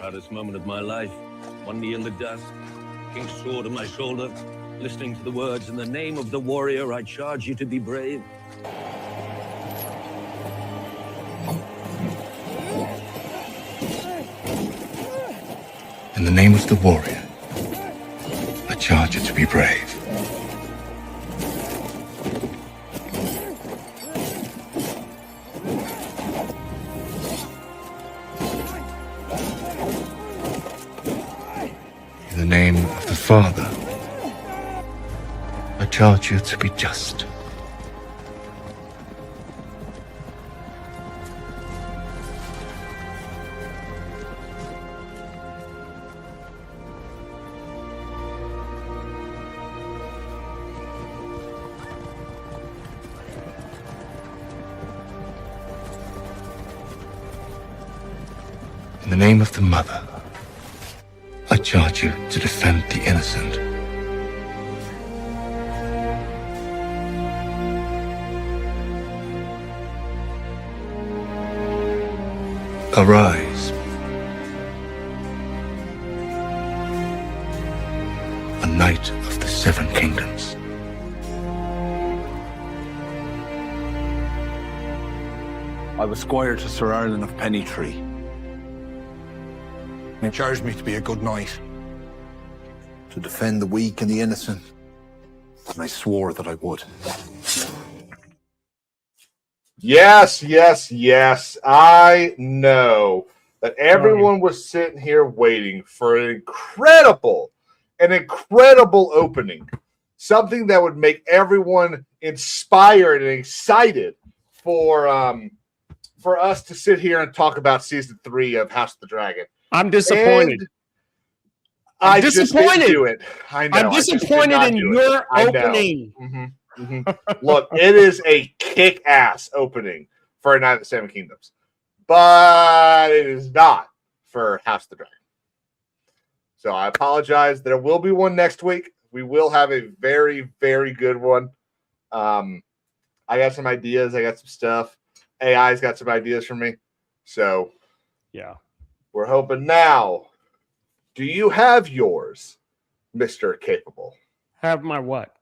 Proudest moment of my life. One knee in the dust, king's sword on my shoulder, listening to the words, in the name of the warrior, I charge you to be brave. In the name of the warrior, I charge you to be brave. In the name of the Father, I charge you to be just. In the name of the Mother, I charge you to defend the innocent. Arise. A knight of the Seven Kingdoms. I was squire to Sir Arlen of Pennytree. He charged me to be a good knight, to defend the weak and the innocent, and I swore that I would. Yes, yes, yes. I know that everyone was sitting here waiting for an incredible opening. Something that would make everyone inspired and excited for us to sit here and talk about season 3 of House of the Dragon. I'm disappointed. I just didn't do it. I know. I'm disappointed in your opening. Look, it is a kick-ass opening for A Night of the Seven Kingdoms, but it is not for House of the Dragon. So I apologize. There will be one next week. We will have a very, very good one. I got some ideas. I got some stuff. AI's got some ideas for me. So yeah, we're hoping now. Do you have yours, Mr. Capable? Have my what?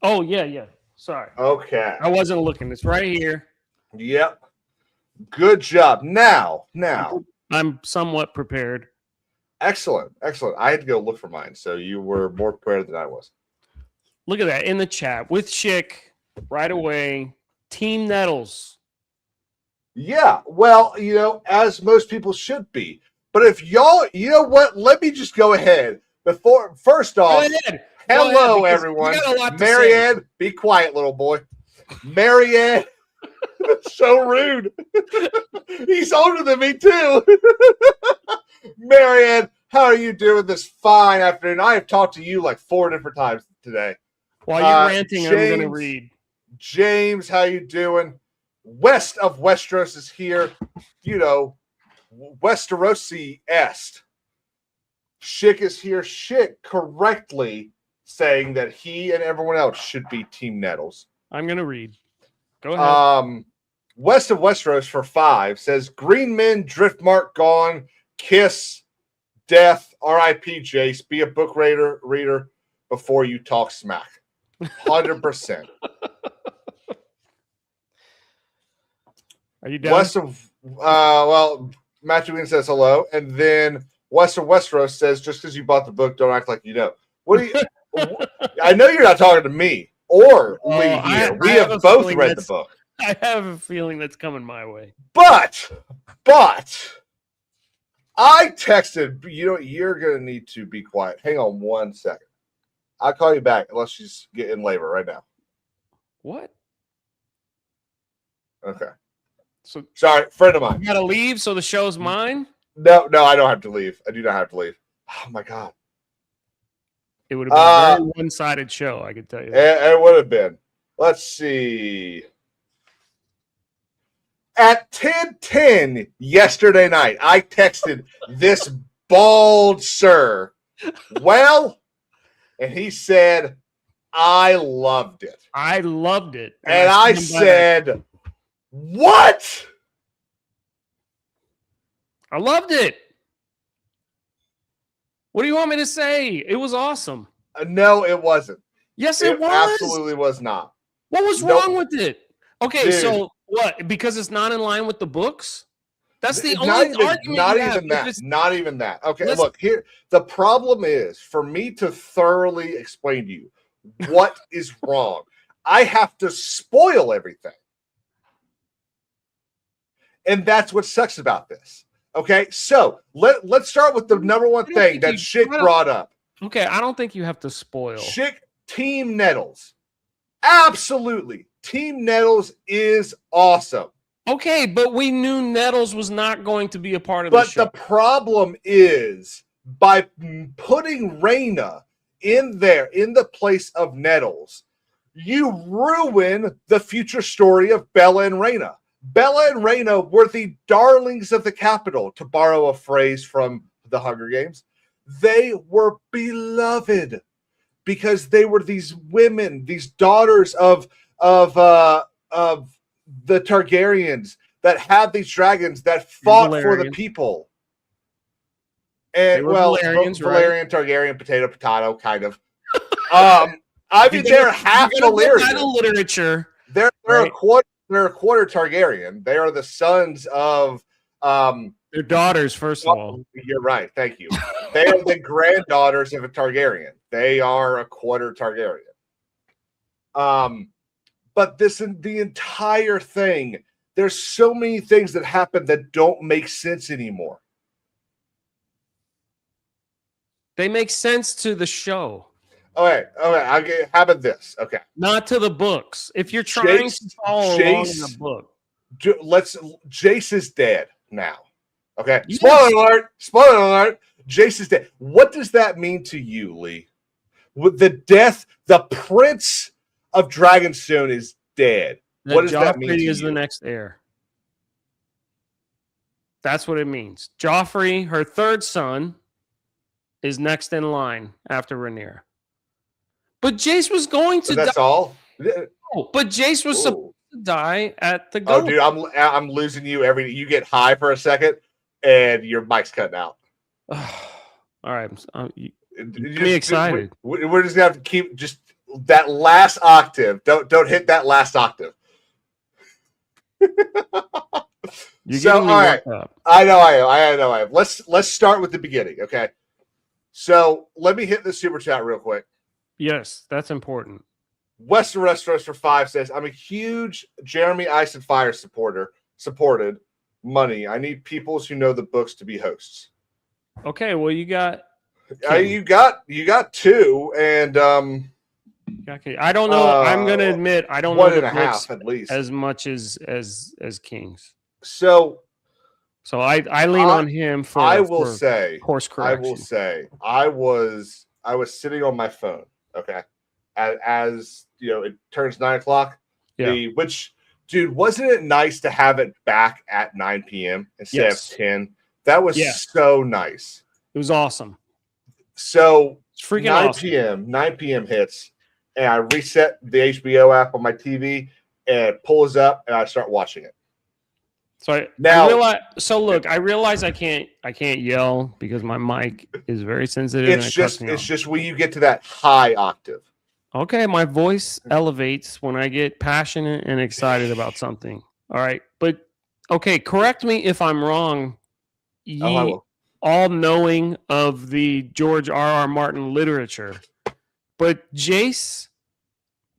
Oh, yeah. Sorry. Okay. I wasn't looking. It's right here. Yep. Good job. Now. I'm somewhat prepared. Excellent. I had to go look for mine, so you were more prepared than I was. Look at that in the chat with Schick right away. Team Nettles. Yeah, well, as most people should be. But if y'all, you know what? Let me just go ahead. First off, hello, everyone. Marianne, be quiet, little boy. Marianne, so rude. He's older than me, too. Marianne, how are you doing this fine afternoon? I have talked to you like 4 different times today. While you're ranting, James, I'm going to read. James, how you doing? West of Westeros is here. Westerosi est. Schick is here. Schick correctly saying that he and everyone else should be Team Nettles. I'm going to read. Go ahead. West of Westeros for 5 says, Green Men, Driftmark gone, Kiss, Death, R.I.P. Jace, be a book reader before you talk smack. 100%. Are you done? West of, Matthew Wynn says hello, and then West of Westeros says, just because you bought the book, don't act like you know. What do you? I know you're not talking to me or Lee here. We have both read the book. I have a feeling that's coming my way. But I texted, you're going to need to be quiet. Hang on 1 second. I'll call you back unless she's getting labor right now. What? Okay. So sorry, friend of mine. You got to leave so the show's mine? No, I don't have to leave. I do not have to leave. Oh, my God. It would have been a very one-sided show, I could tell you. It would have been. Let's see. At 10:10 yesterday night, I texted this bald sir. Well, and he said, I loved it. I loved it. And I said, what? I loved it. What do you want me to say? It was awesome. No, it wasn't. Yes, it was. Absolutely was not. What was Nope. wrong with it? Okay, Dude. so what? Because it's not in line with the books? That's the Not only even, argument. not you have. even that. If Not even that. Okay, Let's- look here. The problem is for me to thoroughly explain to you what is wrong. I have to spoil everything. And that's what sucks about this. Okay, so let's start with the number one thing that Schick brought up. Okay, I don't think you have to spoil. Schick, Team Nettles. Absolutely. Team Nettles is awesome. Okay, but we knew Nettles was not going to be a part of the But show. the problem is by putting Rhaena in there in the place of Nettles, you ruin the future story of Bella and Rhaena. Bella and Rhaena were the darlings of the capital, to borrow a phrase from the Hunger Games. They were beloved because they were these women, these daughters of the Targaryens that had these dragons that fought for the people. And well, Valerian, Targaryen, potato, kind of. I mean, they're half Valyrian. Literature. They're right. They're a quarter Targaryen. They are the sons of their daughters, first of all. You're right. Thank you. They are the granddaughters of a Targaryen. They are a quarter Targaryen. But the entire thing, there's so many things that happen that don't make sense anymore. They make sense to the show. Okay. How about this? Okay. Not to the books. If you're trying to follow along in the book. Jace is dead now. Okay. Yes. Spoiler alert. Jace is dead. What does that mean to you, Lee? With the death, the Prince of Dragonstone is dead. What does that mean to you? Joffrey is the next heir. That's what it means. Joffrey, her third son, is next in line after Rhaenyra. But Jace was going to die. That's all? Oh, but Jace was supposed to die at the goat. Oh, dude, I'm losing you you get high for a second and your mic's cutting out. All right. Get me excited. We're just going to have to keep just that last octave. Don't hit that last octave. All right. I know I am. Let's start with the beginning, okay? So let me hit the super chat real quick. Yes, that's important. Westeros for 5 says, I'm a huge Jeremy Ice and Fire supported money. I need peoples who know the books to be hosts. Okay, well you got you got 2 and okay. I don't know. I'm gonna admit I don't know the books at least as much as King's. So I lean on him for course correction. I was sitting on my phone, okay, as you know, it turns 9 o'clock. Yeah. Which, dude, wasn't it nice to have it back at 9 p.m. instead of 10? That was so nice. It was awesome. So it's freaking 9 p.m. hits, and I reset the HBO app on my TV, and it pulls up, and I start watching it. So I realize I can't yell because my mic is very sensitive. It's just when you get to that high octave. Okay, my voice elevates when I get passionate and excited about something. All right, but okay, correct me if I'm wrong. All knowing of the George R.R. Martin literature, but Jace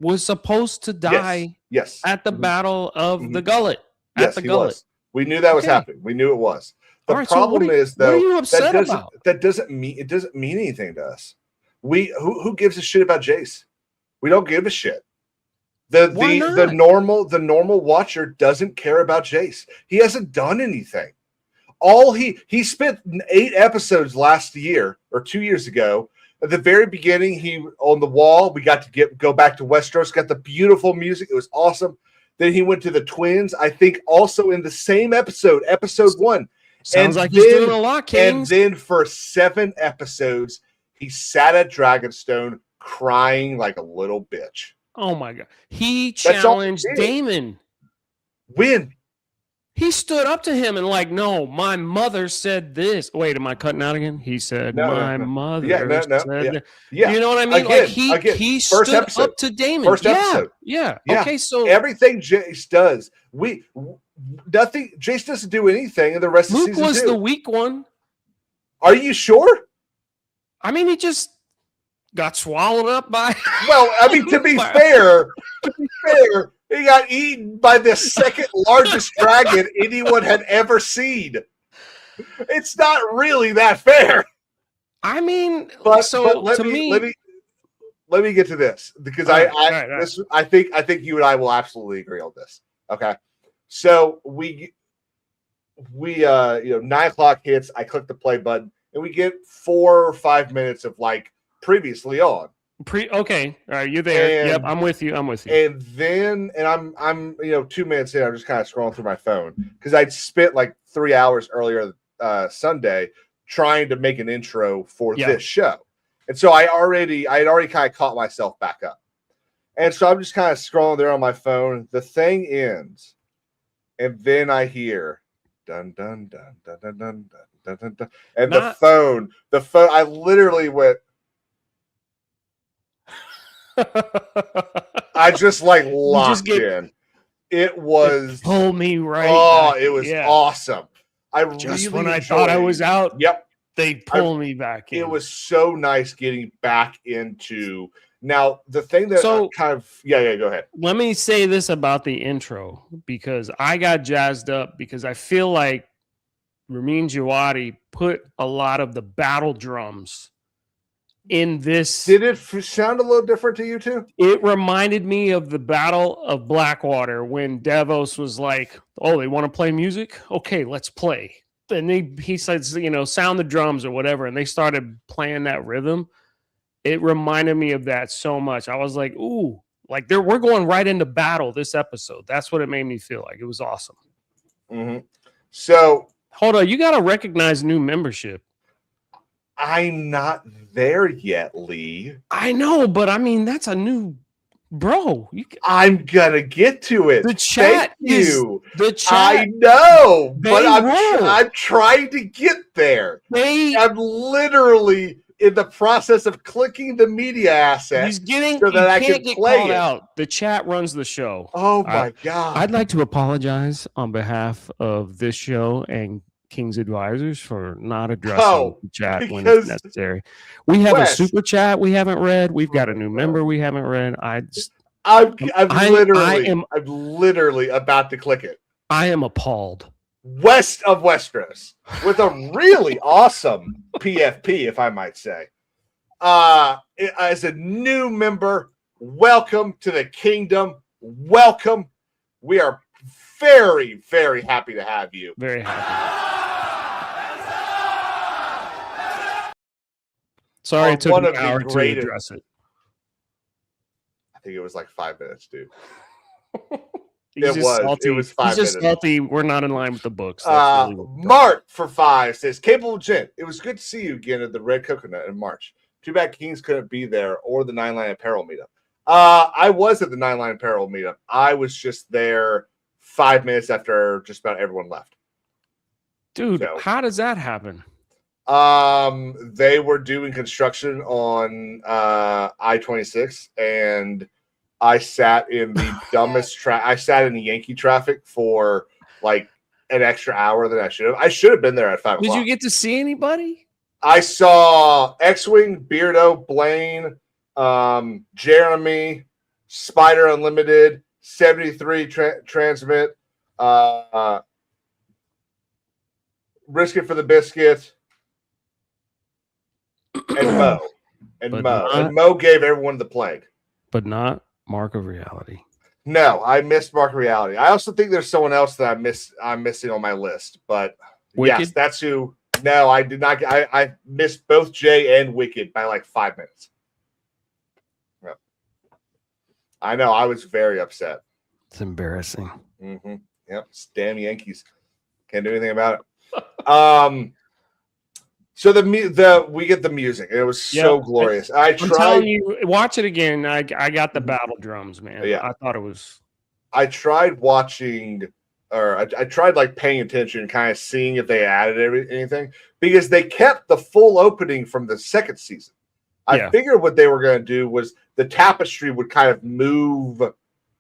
was supposed to die. Yes. At the Battle of the Gullet. Yes, he was. We knew that was happening. We knew it was. The problem is, though, what are you upset about? That doesn't mean anything to us. Who gives a shit about Jace? We don't give a shit. The normal watcher doesn't care about Jace. He hasn't done anything. He spent 8 episodes last year or 2 years ago. At the very beginning, he on the wall. We got to go back to Westeros. Got the beautiful music. It was awesome. Then he went to the twins. I think also in the same episode 1. Sounds like he's doing a lot, Kings. And then for 7 episodes, he sat at Dragonstone crying like a little bitch. Oh my god! He challenged Daemon. When? He stood up to him and like, no, my mother said this. Wait, am I cutting out again? He said, mother said that. Yeah. You know what I mean? Again, like he first stood episode. up to Damon. First episode. Yeah. Yeah. Okay, so everything Jace does, nothing. Jace doesn't do anything, and the rest Luke of the season was do. the weak one. Are you sure? I mean, he just got swallowed up by. Well, I mean, to be fair, he got eaten by the second largest dragon anyone had ever seen. It's not really that fair. I mean, but let me get to this because I think you and I will absolutely agree on this. Okay, so we 9:00 hits. I click the play button, and we get 4 or 5 minutes of like previously on. Okay, all right, you're there. Yep, I'm with you. And then, I'm 2 minutes in. I'm just kind of scrolling through my phone because I'd spent like 3 hours earlier Sunday trying to make an intro for this show, and so I had already kind of caught myself back up, and so I'm just kind of scrolling there on my phone. The thing ends, and then I hear dun dun dun dun dun dun dun dun dun, and the phone. I literally went. I just like locked in. It was pull me right. Oh, it was awesome. I thought I was out. Yep, they pull me back in. It was so nice getting back into. Now the thing that go ahead. Let me say this about the intro because I got jazzed up because I feel like Ramin Djawadi put a lot of the battle drums in this. Did it sound a little different to you too? It reminded me of the Battle of Blackwater when Davos was like, oh, they want to play music? Okay, let's play. And he says, sound the drums or whatever. And they started playing that rhythm. It reminded me of that so much. I was like, ooh, like we're going right into battle this episode. That's what it made me feel like. It was awesome. Mm-hmm. So hold on, you got to recognize new membership. I'm not there yet, Lee. I know, but I mean, that's a new bro. I'm gonna get to it. The chat the chat. I know, but I'm trying to get there. I'm literally in the process of clicking the media asset. He's getting so that I can play it. Out. The chat runs the show. Oh my god! I'd like to apologize on behalf of this show and King's Advisors for not addressing the chat when it's necessary. We have a super chat we haven't read. We've got a new member we haven't read. I'm literally about to click it. I am appalled. West of Westeros with a really awesome PFP, if I might say. As a new member, welcome to the kingdom. Welcome. We are very, very happy to have you. Very happy. Sorry, it took an hour to address it. I think it was like 5 minutes, dude. It was 5 minutes. He's just salty. We're not in line with the books. Really Mark for 5 says, Capable Gent, it was good to see you again at the Red Coconut in March. Too bad Kings couldn't be there or the 9 Line Apparel meetup. I was at the 9 Line Apparel meetup. I was just there 5 minutes after just about everyone left. Dude, how does that happen? They were doing construction on I-26, and I sat in the dumbest I sat in the Yankee traffic for like an extra hour than I should have. I should have been there at 5 o'clock. Did you get to see anybody? I saw X-Wing, Beardo, Blaine, Jeremy, Spider Unlimited, 73 Transmit, Risk It for the Biscuit, and Mo. And Mo gave everyone the plague. But not Mark of Reality. No, I missed Mark of Reality. I also think there's someone else that I'm missing on my list. But Wicked? Yes, that's who. No, I did not. I missed both Jay and Wicked by like 5 minutes. Yep. I know. I was very upset. It's embarrassing. Mm-hmm. Yep. Damn Yankees. Can't do anything about it. So we get the music. It was so glorious. I'm telling you, watch it again. I got the battle drums, man. Yeah. I thought it was. I tried watching I tried like paying attention and kind of seeing if they added anything, because they kept the full opening from the second season. I figured what they were going to do was the tapestry would kind of move,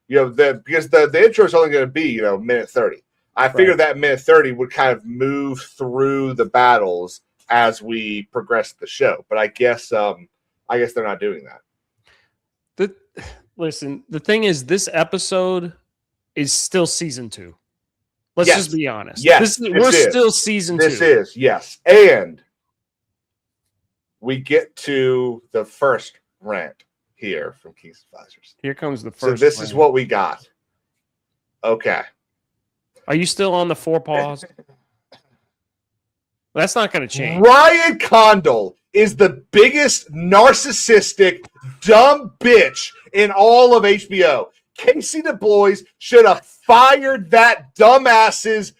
because the intro is only going to be, minute 30. I figured that minute 30 would kind of move through the battles as we progress the show. But I guess they're not doing that. Listen, the thing is, this episode is still season 2. Let's just be honest. Yes, we're still season 2. This is, yes. And we get to the first rant here from King's Advisors. Here comes the first. So this is what we got. Okay. Are you still on the 4 paws? That's not going to change. Ryan Condal is the biggest narcissistic, dumb bitch in all of HBO. Casey DeBlois should have fired that dumbass's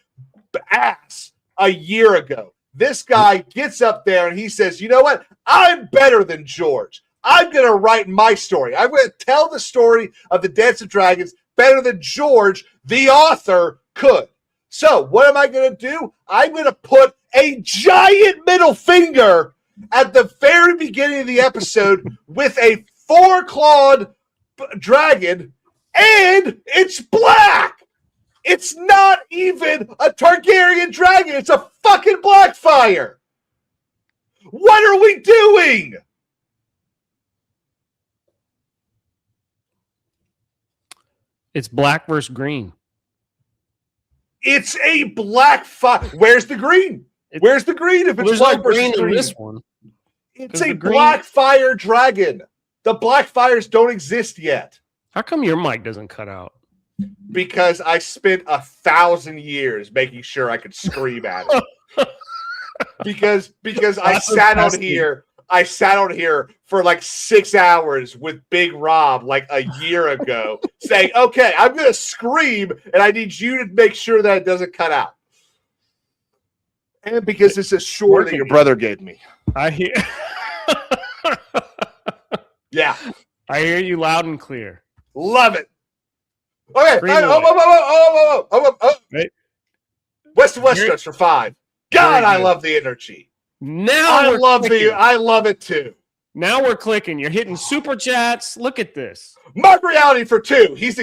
ass a year ago. This guy gets up there and he says, you know what? I'm better than George. I'm going to write my story. I'm going to tell the story of the Dance of Dragons better than George, the author, could. So what am I going to do? I'm going to put a giant middle finger at the very beginning of the episode with a 4-clawed dragon, and it's black. It's not even a Targaryen dragon. It's a fucking Blackfire. What are we doing? It's black versus green. It's a Blackfire. Where's the green? Where's the green if it's black versus green? In this one. It's a Blackfire dragon. The Blackfires don't exist yet. How come your mic doesn't cut out? Because I spent 1,000 years making sure I could scream at it. because I sat on here. I sat on here for like 6 hours with Big Rob like a year ago, saying, "Okay, I'm going to scream, and I need you to make sure that it doesn't cut out." And because it's a short that your brother gave me. I hear. Yeah, I hear you loud and clear. Love it. Okay, Westeros for 5. God, I love the energy. Now I love it too. Now we're clicking. You're hitting super chats. Look at this. Mark Reality for 2. He's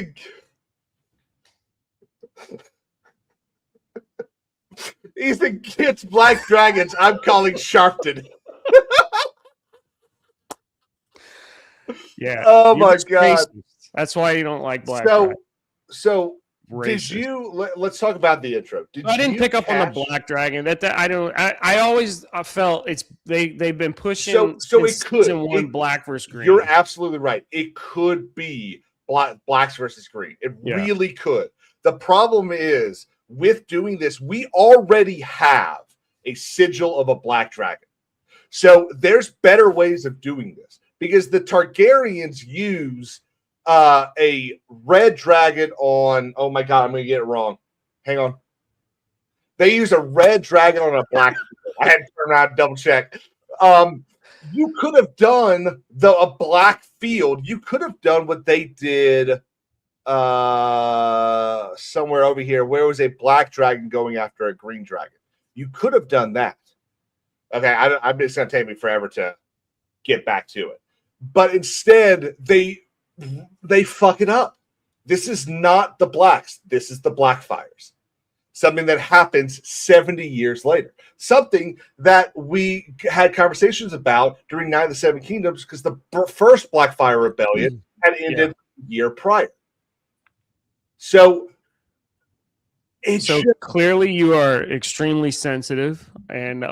against Black Dragons. I'm calling Sharpton. Yeah. Oh my God. Racist. That's why you don't like Black Dragons. So Racist. Did you? Let's talk about the intro. I didn't pick up on the Black Dragon. I always felt they've been pushing. So it could. Season 1 black versus green. You're absolutely right. It could be blacks versus green. It really could. The problem is with doing this, we already have a sigil of a black dragon. So there's better ways of doing this because the Targaryens use a red dragon on. Oh my God, I'm going to get it wrong. Hang on. They use a red dragon on a black. I had to turn around and double check. You could have done a black field. You could have done what they did somewhere over here where it was a black dragon going after a green dragon. You could have done that. Okay, I'm just going to take me forever to get back to it. But instead, they fuck it up. This is not the blacks. This is the Blackfires. Something that happens 70 years later. Something that we had conversations about during Night of the Seven Kingdoms because the first Blackfire Rebellion had ended a year prior. So clearly you are extremely sensitive and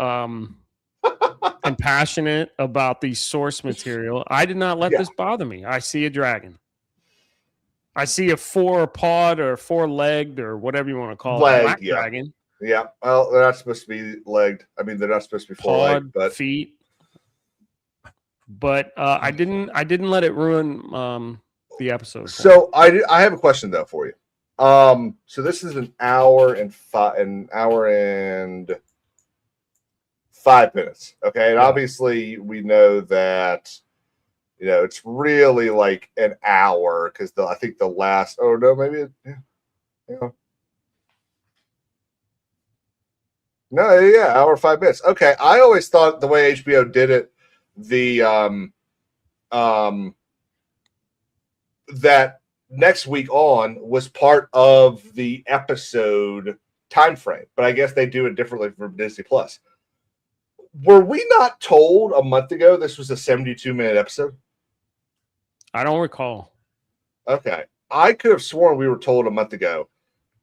and passionate about the source material. I did not let this bother me. I see a dragon. I see a 4-pawed or 4-legged or whatever you want to call it. Black dragon. Yeah. Well, they're not supposed to be legged. I mean, they're not supposed to be 4-legged, but feet. But I didn't let it ruin the episode. So I have a question though for you. So this is an hour and 5 minutes. Okay. And obviously we know that, it's really like an hour because I think the last, No, yeah, hour 5 minutes. Okay, I always thought the way HBO did it, that next week on was part of the episode time frame, but I guess they do it differently for Disney Plus. Were we not told a month ago this was a 72-minute episode? I don't recall. Okay, I could have sworn we were told a month ago,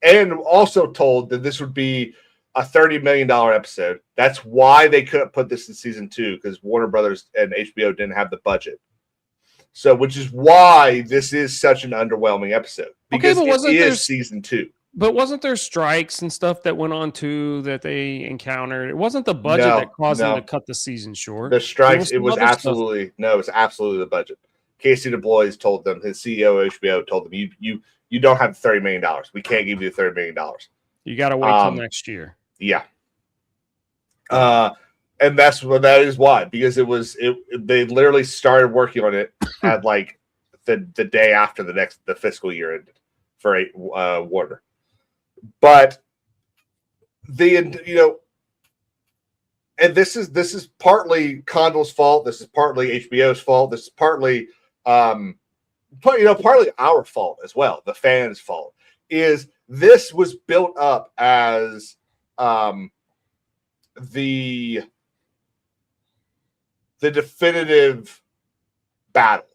and also told that this would be a $30 million episode. That's why they couldn't put this in season 2, because Warner Brothers and HBO didn't have the budget. So, which is why this is such an underwhelming episode, because it is season 2. But wasn't there strikes and stuff that went on too that they encountered? It wasn't the budget that caused them to cut the season short. The strikes, it was absolutely the budget. Casey DeBlois told them, his CEO of HBO told them, you don't have $30 million. We can't give you the $30 million. You got to wait till next year. Yeah. And that is why, because they literally started working on it at like the day after the fiscal year ended for Warner. But and this is partly Condell's fault. This is partly HBO's fault. This is partly partly our fault as well. The fans' fault is this was built up as the definitive battle.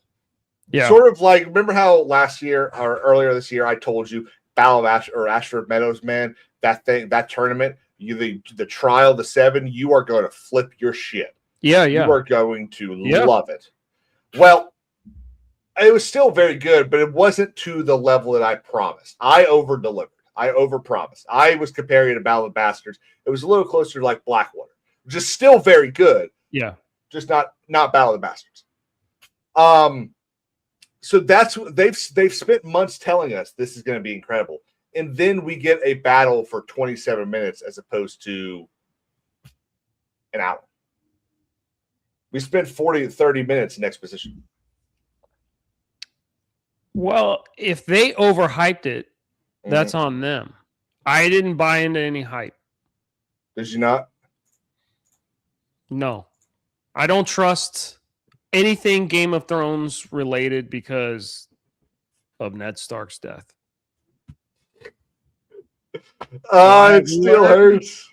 Yeah. Sort of like, remember how last year or earlier this year I told you Battle of Ashford Meadows, man, that tournament, the trial, the 7, you are going to flip your shit. Yeah. You are going to love it. Well, it was still very good, but it wasn't to the level that I promised. I over-delivered. I overpromised. I was comparing it to Battle of Bastards. It was a little closer to like Blackwater, which is still very good. Yeah. Just not Battle of the Bastards. So that's what they've spent months telling us this is going to be incredible. And then we get a battle for 27 minutes as opposed to an hour. We spent 40 to 30 minutes in exposition. Well, if they overhyped it, that's on them. I didn't buy into any hype. Did you not? No. I don't trust anything Game of Thrones related because of Ned Stark's death. It still hurts.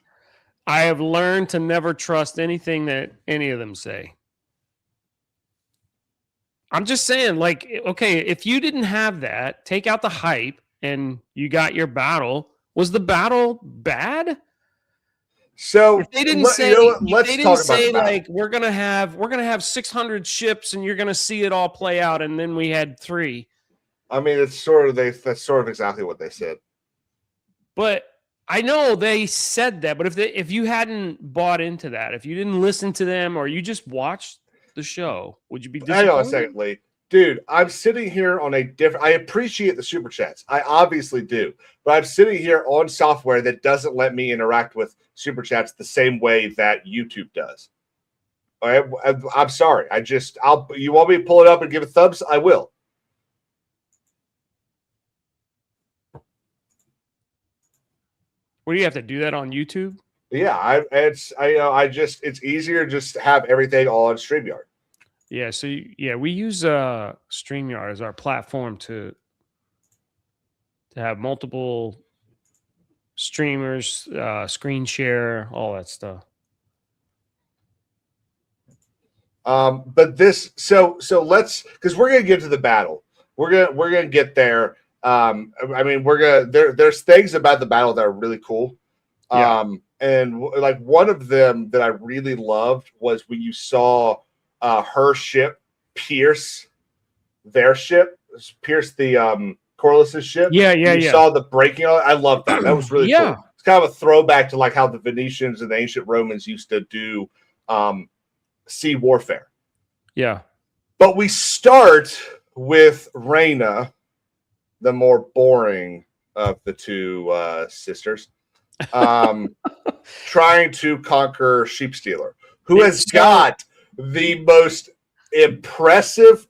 I have learned to never trust anything that any of them say. I'm just saying, like, okay, if you didn't have that, take out the hype and you got your battle. Was the battle bad? So if they didn't say, like we're gonna have 600 ships and you're gonna see it all play out, and then we had 3. I mean, that's sort of exactly what they said. But I know they said that. But if you hadn't bought into that, if you didn't listen to them, or you just watched the show, would you be disappointed? Hang on a second, Lee. Dude, I'm sitting here on a different... I appreciate the super chats. I obviously do. But I'm sitting here on software that doesn't let me interact with super chats the same way that YouTube does. All right? I'm sorry. You want me to pull it up and give it thumbs? I will. What do you have to do that on YouTube? Yeah, it's easier just to have everything all on StreamYard. Yeah, so we use StreamYard as our platform to have multiple streamers, screen share, all that stuff. But this, so let's, because we're gonna get to the battle. We're gonna get there. I mean, there's things about the battle that are really cool. Yeah. And like one of them that I really loved was when you saw her ship pierce their ship, pierce the Corliss's ship. You saw the breaking of it. I loved that. That was really cool. It's kind of a throwback to like how the Venetians and the ancient Romans used to do sea warfare. Yeah. But we start with Rhaena, the more boring of the two sisters, trying to conquer Sheepstealer, who has got the most impressive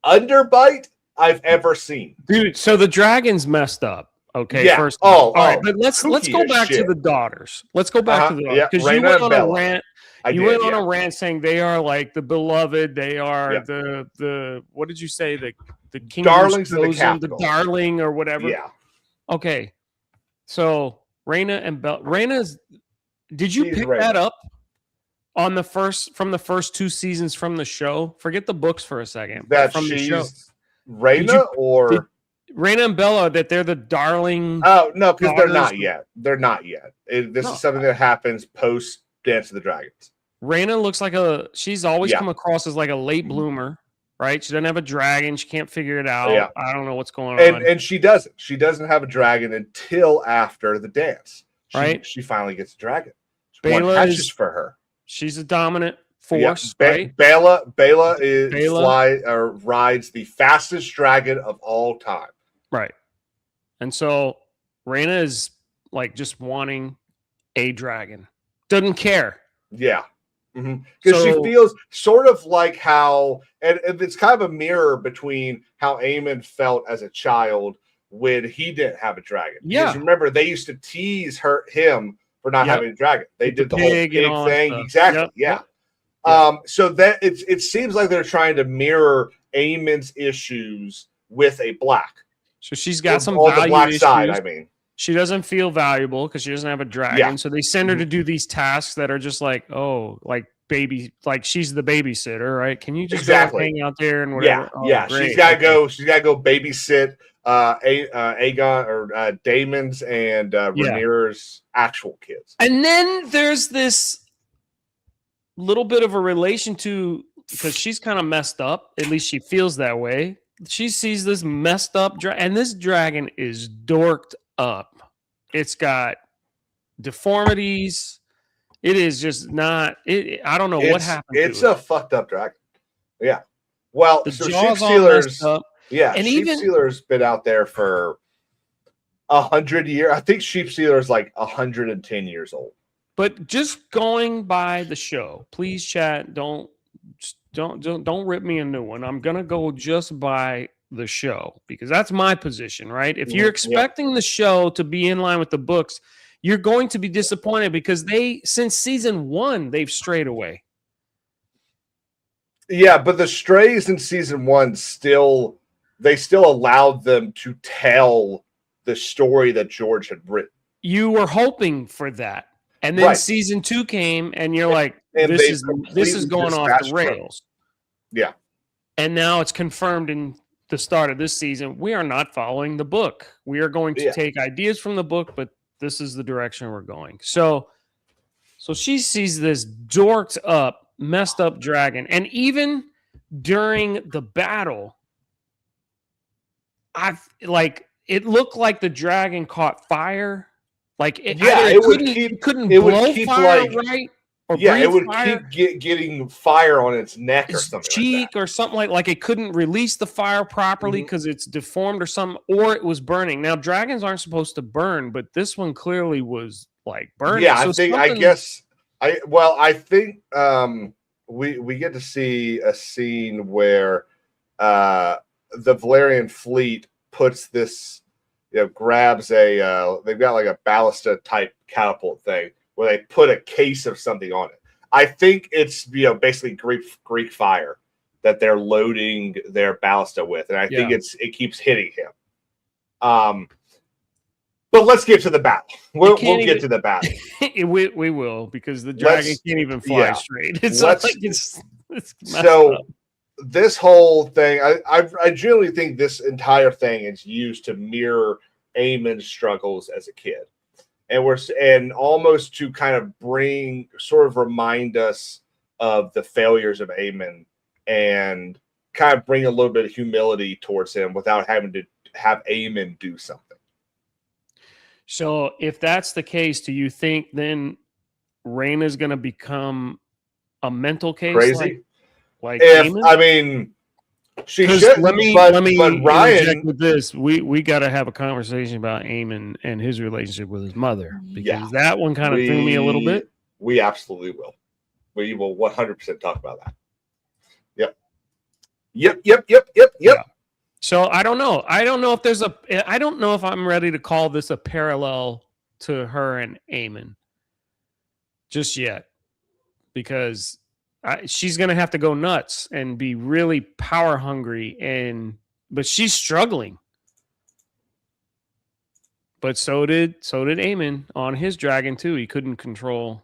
underbite I've ever seen. Dude, so the dragons messed up. Okay, Yeah. first. All right, but let's kooky go as back to shit. the daughters. Let's go back to the daughters Yeah, because you Rhaena went and on Bella. a rant. I went did, on yeah. a rant saying they are like the beloved. They are Yeah. the what did you say, the kingdom's Darlings of the chosen, capital. darling or whatever. Yeah. Okay, so Rhaena and Bella. Rhaena's. Did you She's pick Rhaena. that up on the first 2 seasons from the show? Forget the books for a second. That from the show. she's Rhaena or Rhaena and Bella, that they're the darling. Oh no, because they're daughters. not yet. They're not yet. This No. is something that happens post Dance of the Dragons. Rhaena looks like she's always Yeah. come across as like a late bloomer, right? She doesn't have a dragon. She can't figure it out. Yeah. I don't know what's going on. And she doesn't. She doesn't have a dragon until after the dance. Right. She finally gets a dragon. Bela One hatches is- for her. She's a dominant Yeah. force, right? Bela Bela. rides the fastest dragon of all time. Right. And so Rhaena is like just wanting a dragon. Doesn't care. Yeah. Because she feels sort of like how, and it's kind of a mirror between how Aemon felt as a child when he didn't have a dragon. Yeah. Because remember, they used to tease him for not having a dragon. They did the whole pig and pig all that thing. stuff. Exactly. Yep. Yeah. So that it seems like they're trying to mirror Aemon's issues with a black. So she's got some on the value black issues. side, I mean. She doesn't feel valuable because she doesn't have a dragon. Yeah. So they send her to do these tasks that are just like, oh, like baby, like she's the babysitter, right? Can you just go hang out there and whatever? Yeah. She's got to go. She's got to go babysit Aegon or Damon's and Rhaenyra's actual kids. And then there's this little bit of a relation to, because she's kind of messed up. At least she feels that way. She sees this messed up dragon, and this dragon is dorked up. It's got deformities. It is just not. I don't know what happened. It's a fucked up dragon. Yeah. Well, The so jaws Sheep all Sealer's. messed up. Yeah, And Sheep even- Sealer's been out there for 100 years. I think Sheep Sealer's like 110 years old. But just going by the show, please, chat. Don't rip me a new one. I'm gonna go just by the show because that's my position, right? If you're expecting the show to be in line with the books, you're going to be disappointed because since season 1 they've strayed away. Yeah, but the strays in season 1 still allowed them to tell the story that George had written. You were hoping for that. And then season 2 came and you're like, this is going off the rails. Yeah. And now it's confirmed in the start of this season, we are not following the book. We are going to take ideas from the book, but this is the direction we're going. So she sees this dorked up, messed up dragon. And even during the battle, it looked like the dragon caught fire. Like it couldn't blow fire right. Or it would fire. keep getting fire on its neck or something cheek like that. or something like it couldn't release the fire properly because it's deformed or something, or it was burning. Now dragons aren't supposed to burn, but this one clearly was like burning. Yeah, I think we get to see a scene where the Valyrian fleet puts this, grabs they've got like a ballista type catapult thing where they put a case of something on it. I think it's basically Greek fire that they're loading their ballista with, and I think it keeps hitting him. But let's get to the battle. We'll get to the battle. we will, because the dragon can't even fly straight. It's so up. This whole thing, I generally think this entire thing is used to mirror Aemon's struggles as a kid. And almost to kind of remind us of the failures of Aemon and kind of bring a little bit of humility towards him without having to have Aemon do something. So if that's the case, do you think then Rhaena is going to become a mental case? Crazy? Like Aemon? I mean, she should. Let me Ryan, with this. We got to have a conversation about Aemon and his relationship with his mother, because that one kind of threw me a little bit. We absolutely will. We will 100% talk about that. Yep. So I don't know. I don't know if there's a. I don't know if I'm ready to call this a parallel to her and Aemon just yet, because she's gonna have to go nuts and be really power hungry, but she's struggling. But so did Aemon on his dragon too. He couldn't control.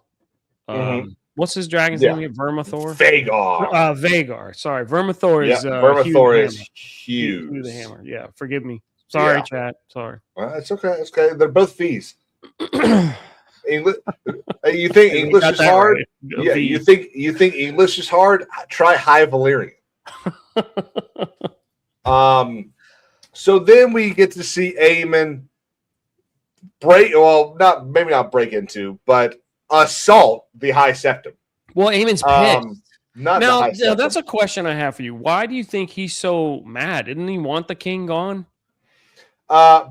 What's his dragon's name again? Vermithor? Vagar. Vagar. Sorry. Vermithor is Vermithor is huge. Hugh the Hammer. Yeah, forgive me. Sorry, chat. Sorry. It's okay. It's okay. They're both fees. English. You think English is hard? Right. Yeah. You think English is hard? Try High Valyrian. So then we get to see Aemon maybe not break into, but assault the High Septum. Well, Aemon's pissed. Now, that's a question I have for you. Why do you think he's so mad? Didn't he want the king gone?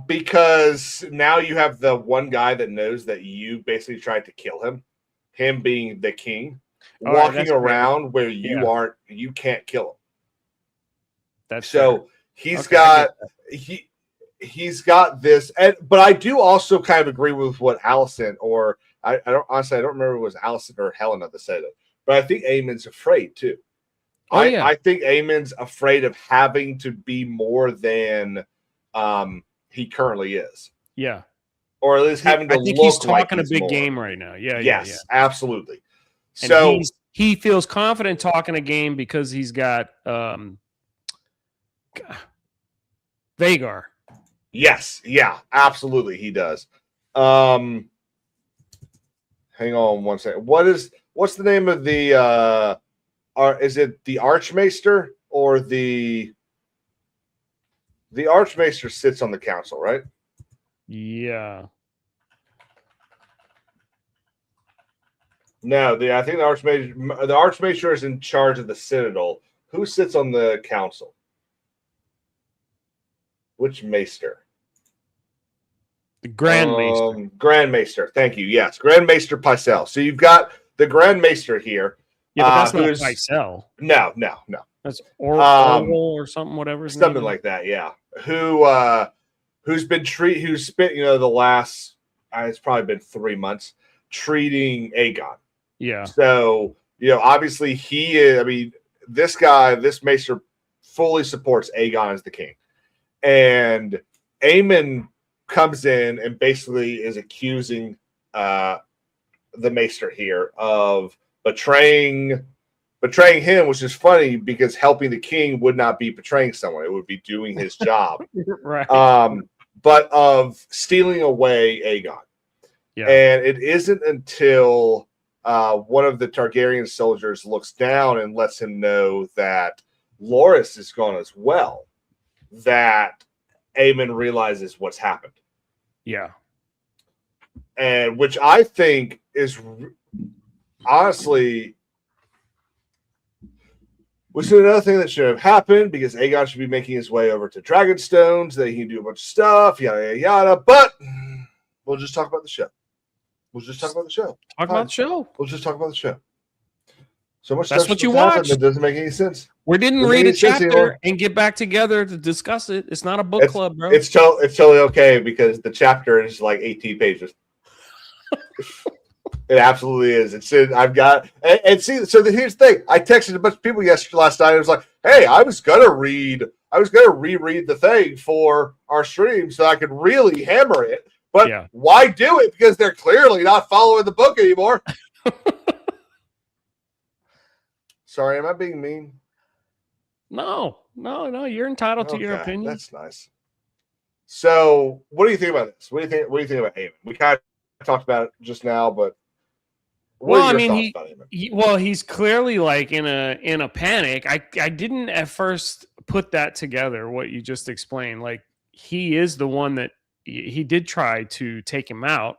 Because now you have the one guy that knows that you basically tried to kill him being the king, walking around where you can't kill him. That's so fair. He's got this, but I do also kind of agree with what Allison, or I don't remember if it was Allison or Helena that said it, but I think Aemon's afraid too. I think Aemon's afraid of having to be more than he currently is. Yeah. Or at least having to I think look he's talking like a big more. game right now. Yeah. Yes, absolutely. And so he feels confident talking a game because he's got Vagar. Yes, yeah, absolutely he does. Hang on one second. What's the name of the is it the Archmaester or the Archmaester sits on the council, right? Yeah. No, I think the Archmaester is in charge of the Citadel. Who sits on the council? Which Maester? The Grand Maester. Grand Maester. Thank you. Yes, Grand Maester Pycelle. So you've got the Grand Maester here. Yeah, but that's not Pycelle. No. That's Orwell or something, whatever. Something like that. Yeah. Who's spent the last it's probably been 3 months treating Aegon. Yeah. So obviously he is. I mean, this Maester fully supports Aegon as the king, and Aemon comes in and basically is accusing the Maester here of betraying him, which is funny because helping the king would not be betraying someone; it would be doing his job. Right. But of stealing away Aegon. Yeah. And it isn't until one of the Targaryen soldiers looks down and lets him know that Loras is gone as well, that Aemon realizes what's happened. Yeah. And which I think is honestly, which is another thing that should have happened, because Aegon should be making his way over to Dragonstone so that he can do a bunch of stuff, yada, yada, yada. But we'll just talk about the show. We'll just talk about the show. We'll just talk about the show. So much That's stuff what you happened watched. that doesn't make any sense. We didn't read a chapter and get back together to discuss it. It's not a book club, bro. It's totally okay because the chapter is like 18 pages. It absolutely is. I've got and see. So here's the thing. I texted a bunch of people last night. I was like, "Hey, I was gonna reread the thing for our stream so I could really hammer it. But why do it? Because they're clearly not following the book anymore." Sorry, am I being mean? No. You're entitled to your opinion. That's nice. So, what do you think about this? What do you think about Aemon? We kind of talked about it just now, but he's clearly like in a panic. I didn't at first put that together. What you just explained, like he is the one that he did try to take him out.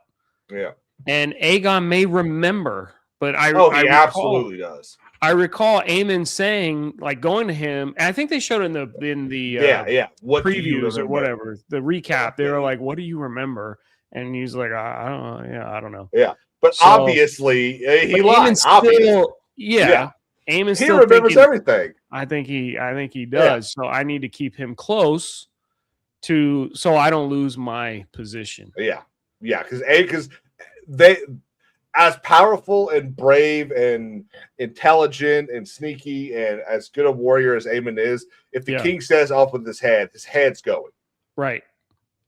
Yeah, and Aegon may remember, but I absolutely does. I recall Aemon saying, like, going to him, and I think they showed it in the what previews or whatever, the recap. They were like, "What do you remember?" And he's like, "I don't know. Yeah, I don't know." Yeah, but obviously he lied. Obviously. Yeah. Aemon's He still remembers thinking, everything. I think he does. Yeah. So I need to keep him close so I don't lose my position. Yeah, because they, as powerful and brave and intelligent and sneaky and as good a warrior as Aemon is, if the king says off with his head's going. Right.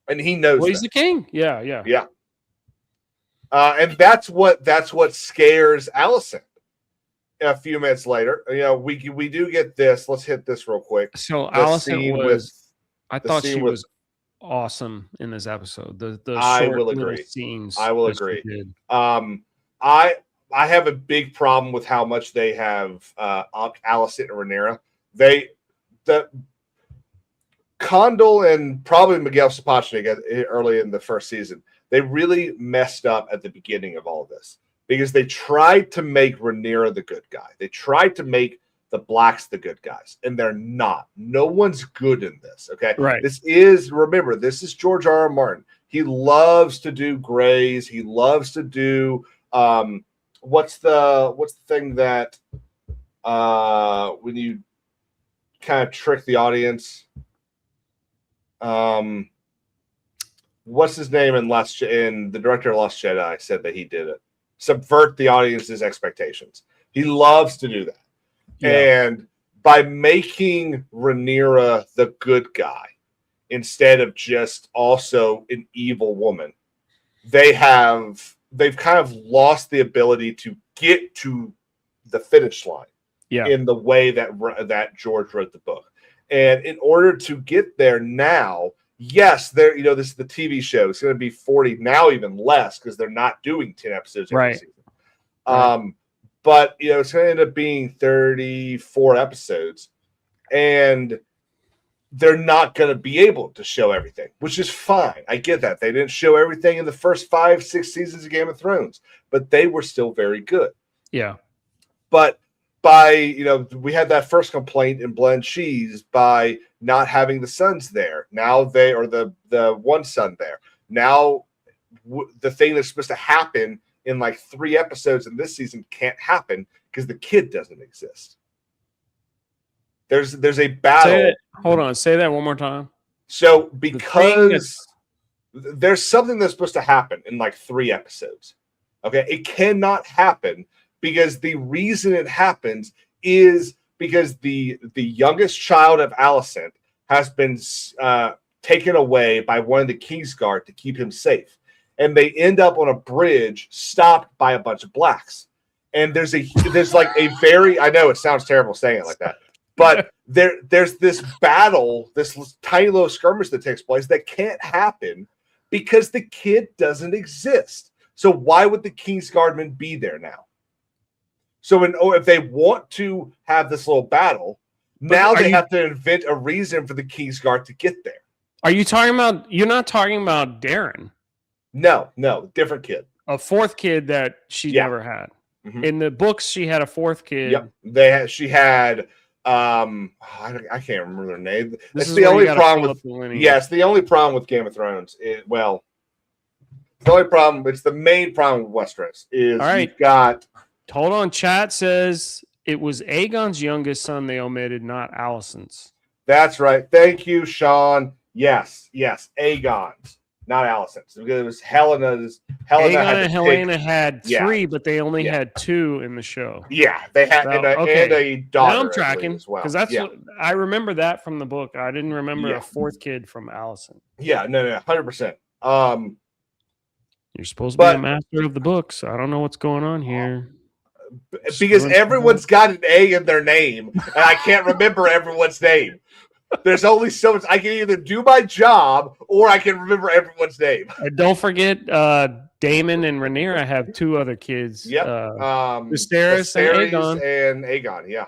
And he knows he's the king. Yeah. Yeah. And that's what scares Allison. A few minutes later, we do get this. Let's hit this real quick. So Allison I thought she was awesome in this episode. The I short will little agree. scenes. I will agree. I have a big problem with how much they have upped Allison and Rhaenyra. The Condal and probably Miguel Sapochnik early in the first season, they really messed up at the beginning of all of this because they tried to make Rhaenyra the good guy. They tried to make the Blacks the good guys, and they're not. No one's good in this, okay? Right. Remember, this is George R.R. Martin. He loves to do grays. He loves to do what's the thing that when you kind of trick the audience, what's his name in the director of Lost Jedi said that he did it. Subvert the audience's expectations. He loves to do that. Yeah. And by making Rhaenyra the good guy instead of just also an evil woman, they've kind of lost the ability to get to the finish line in the way that George wrote the book. And in order to get there now, yes, this is the TV show. It's going to be 40 now, even less because they're not doing 10 episodes every season. Right. But it's going to end up being 34 episodes, and they're not going to be able to show everything, which is fine. I get that. They didn't show everything in the first 5-6 seasons of Game of Thrones, but they were still very good. Yeah. But we had that first complaint in Blend Cheese by not having the sons there. Now the one son there. Now the thing that's supposed to happen in like 3 episodes in this season can't happen because the kid doesn't exist. There's a battle. Hold on, say that one more time. So because there's something that's supposed to happen in like 3 episodes. Okay, it cannot happen because the reason it happens is because the youngest child of Alicent has been taken away by one of the Kingsguard to keep him safe. And they end up on a bridge stopped by a bunch of Blacks. And there's like a very, I know it sounds terrible saying it like that, but there's this battle, this tiny little skirmish that takes place that can't happen because the kid doesn't exist. So why would the Kingsguardmen be there now? So if they want to have this little battle, now they have to invent a reason for the Kingsguard to get there. Are you talking about, you're not talking about Darren? No, different kid. A 4th kid that she never had. Mm-hmm. In the books, she had a 4th kid. Yep. She had I can't remember their name. It's the only problem with it's the only problem with Game of Thrones. The only problem, it's the main problem with Westeros is you've got. Hold on, chat says it was Aegon's youngest son they omitted, not Alicent's. That's right. Thank you, Sean. Yes, Aegon's, not Alicent's. It was Helena's. Helena and Helena had 3, but they only had 2 in the show. Yeah, they had and a daughter. Now I'm tracking because that's what I remember that from the book. I didn't remember a 4th kid from Alicent. Yeah, no, 100%. You're supposed to be a master of the books. I don't know what's going on here. Because everyone's got an A in their name, and I can't remember everyone's name. There's only so much. I can either do my job or I can remember everyone's name. And don't forget, Daemon and Rhaenyra have 2 other kids. Yep. Viserys and Aegon. Yeah.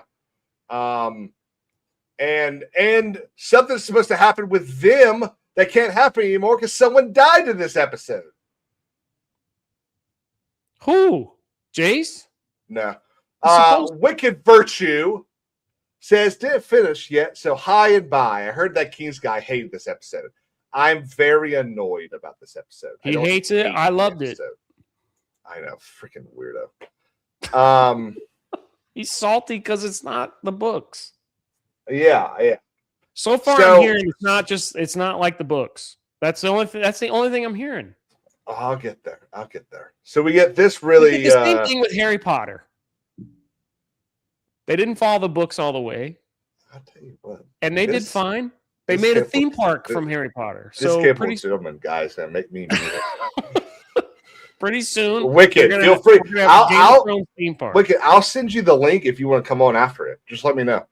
And something's supposed to happen with them that can't happen anymore because someone died in this episode. Who? Jace? No. Wicked Virtue says, didn't finish yet, so hi and bye. I heard that King's guy hated this episode. I'm very annoyed about this episode. He hates it. I loved it. I know, freaking weirdo. He's salty because it's not the books. Yeah. So far, I'm hearing it's not like the books. That's the only thing I'm hearing. I'll get there. So we get this really the same thing with Harry Potter. They didn't follow the books all the way. I'll tell you what. And they did fine. They made a theme park from Harry Potter. So pretty soon, guys, gonna make me pretty soon. Wicked, feel free. Wicked, I'll send you the link if you want to come on after it. Just let me know.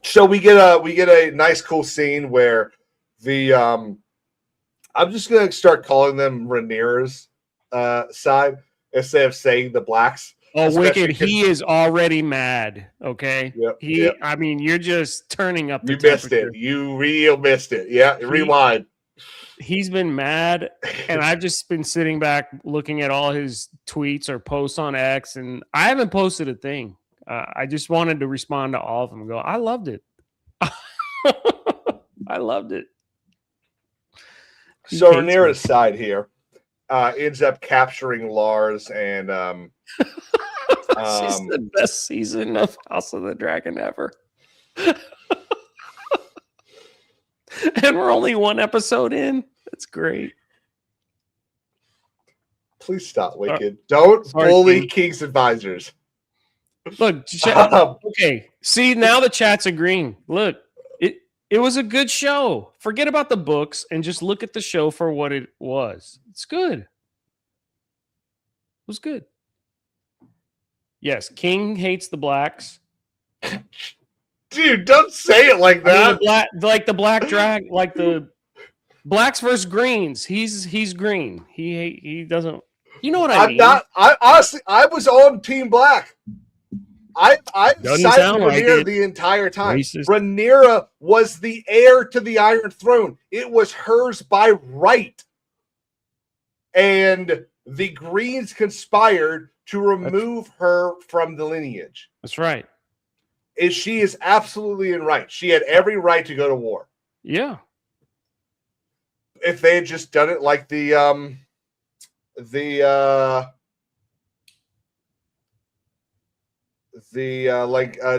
So we get a nice cool scene where the I'm just gonna start calling them Rhaenyra's side instead of saying the blacks. Oh, Wicked! He is already mad. Okay. Yep. I mean, you're just turning up the temperature. Missed it. You real missed it. Yeah. Rewind. He's been mad, and I've just been sitting back looking at all his tweets or posts on X, and I haven't posted a thing. I just wanted to respond to all of them and go, I loved it. I loved it. So Rhaenyra's side here ends up capturing Lars, and she's the best season of House of the Dragon ever. And we're only one episode in. That's great. Please stop, Wicked. Don't bully King's advisors. Look, okay. See, now the chat's agreeing. Look, it was a good show. Forget about the books and just look at the show for what it was. It's good. It was good. Yes, King hates the blacks. Dude, don't say it like that. The black drag, like the blacks versus greens. He's green. He doesn't. You know what I mean? I honestly, I was on Team Black. I sided with Rhaenyra the entire time. Racist. Rhaenyra was the heir to the Iron Throne. It was hers by right. And the Greens conspired to remove her from the lineage. That's right. She is absolutely in right. She had every right to go to war. Yeah. If they had just done it like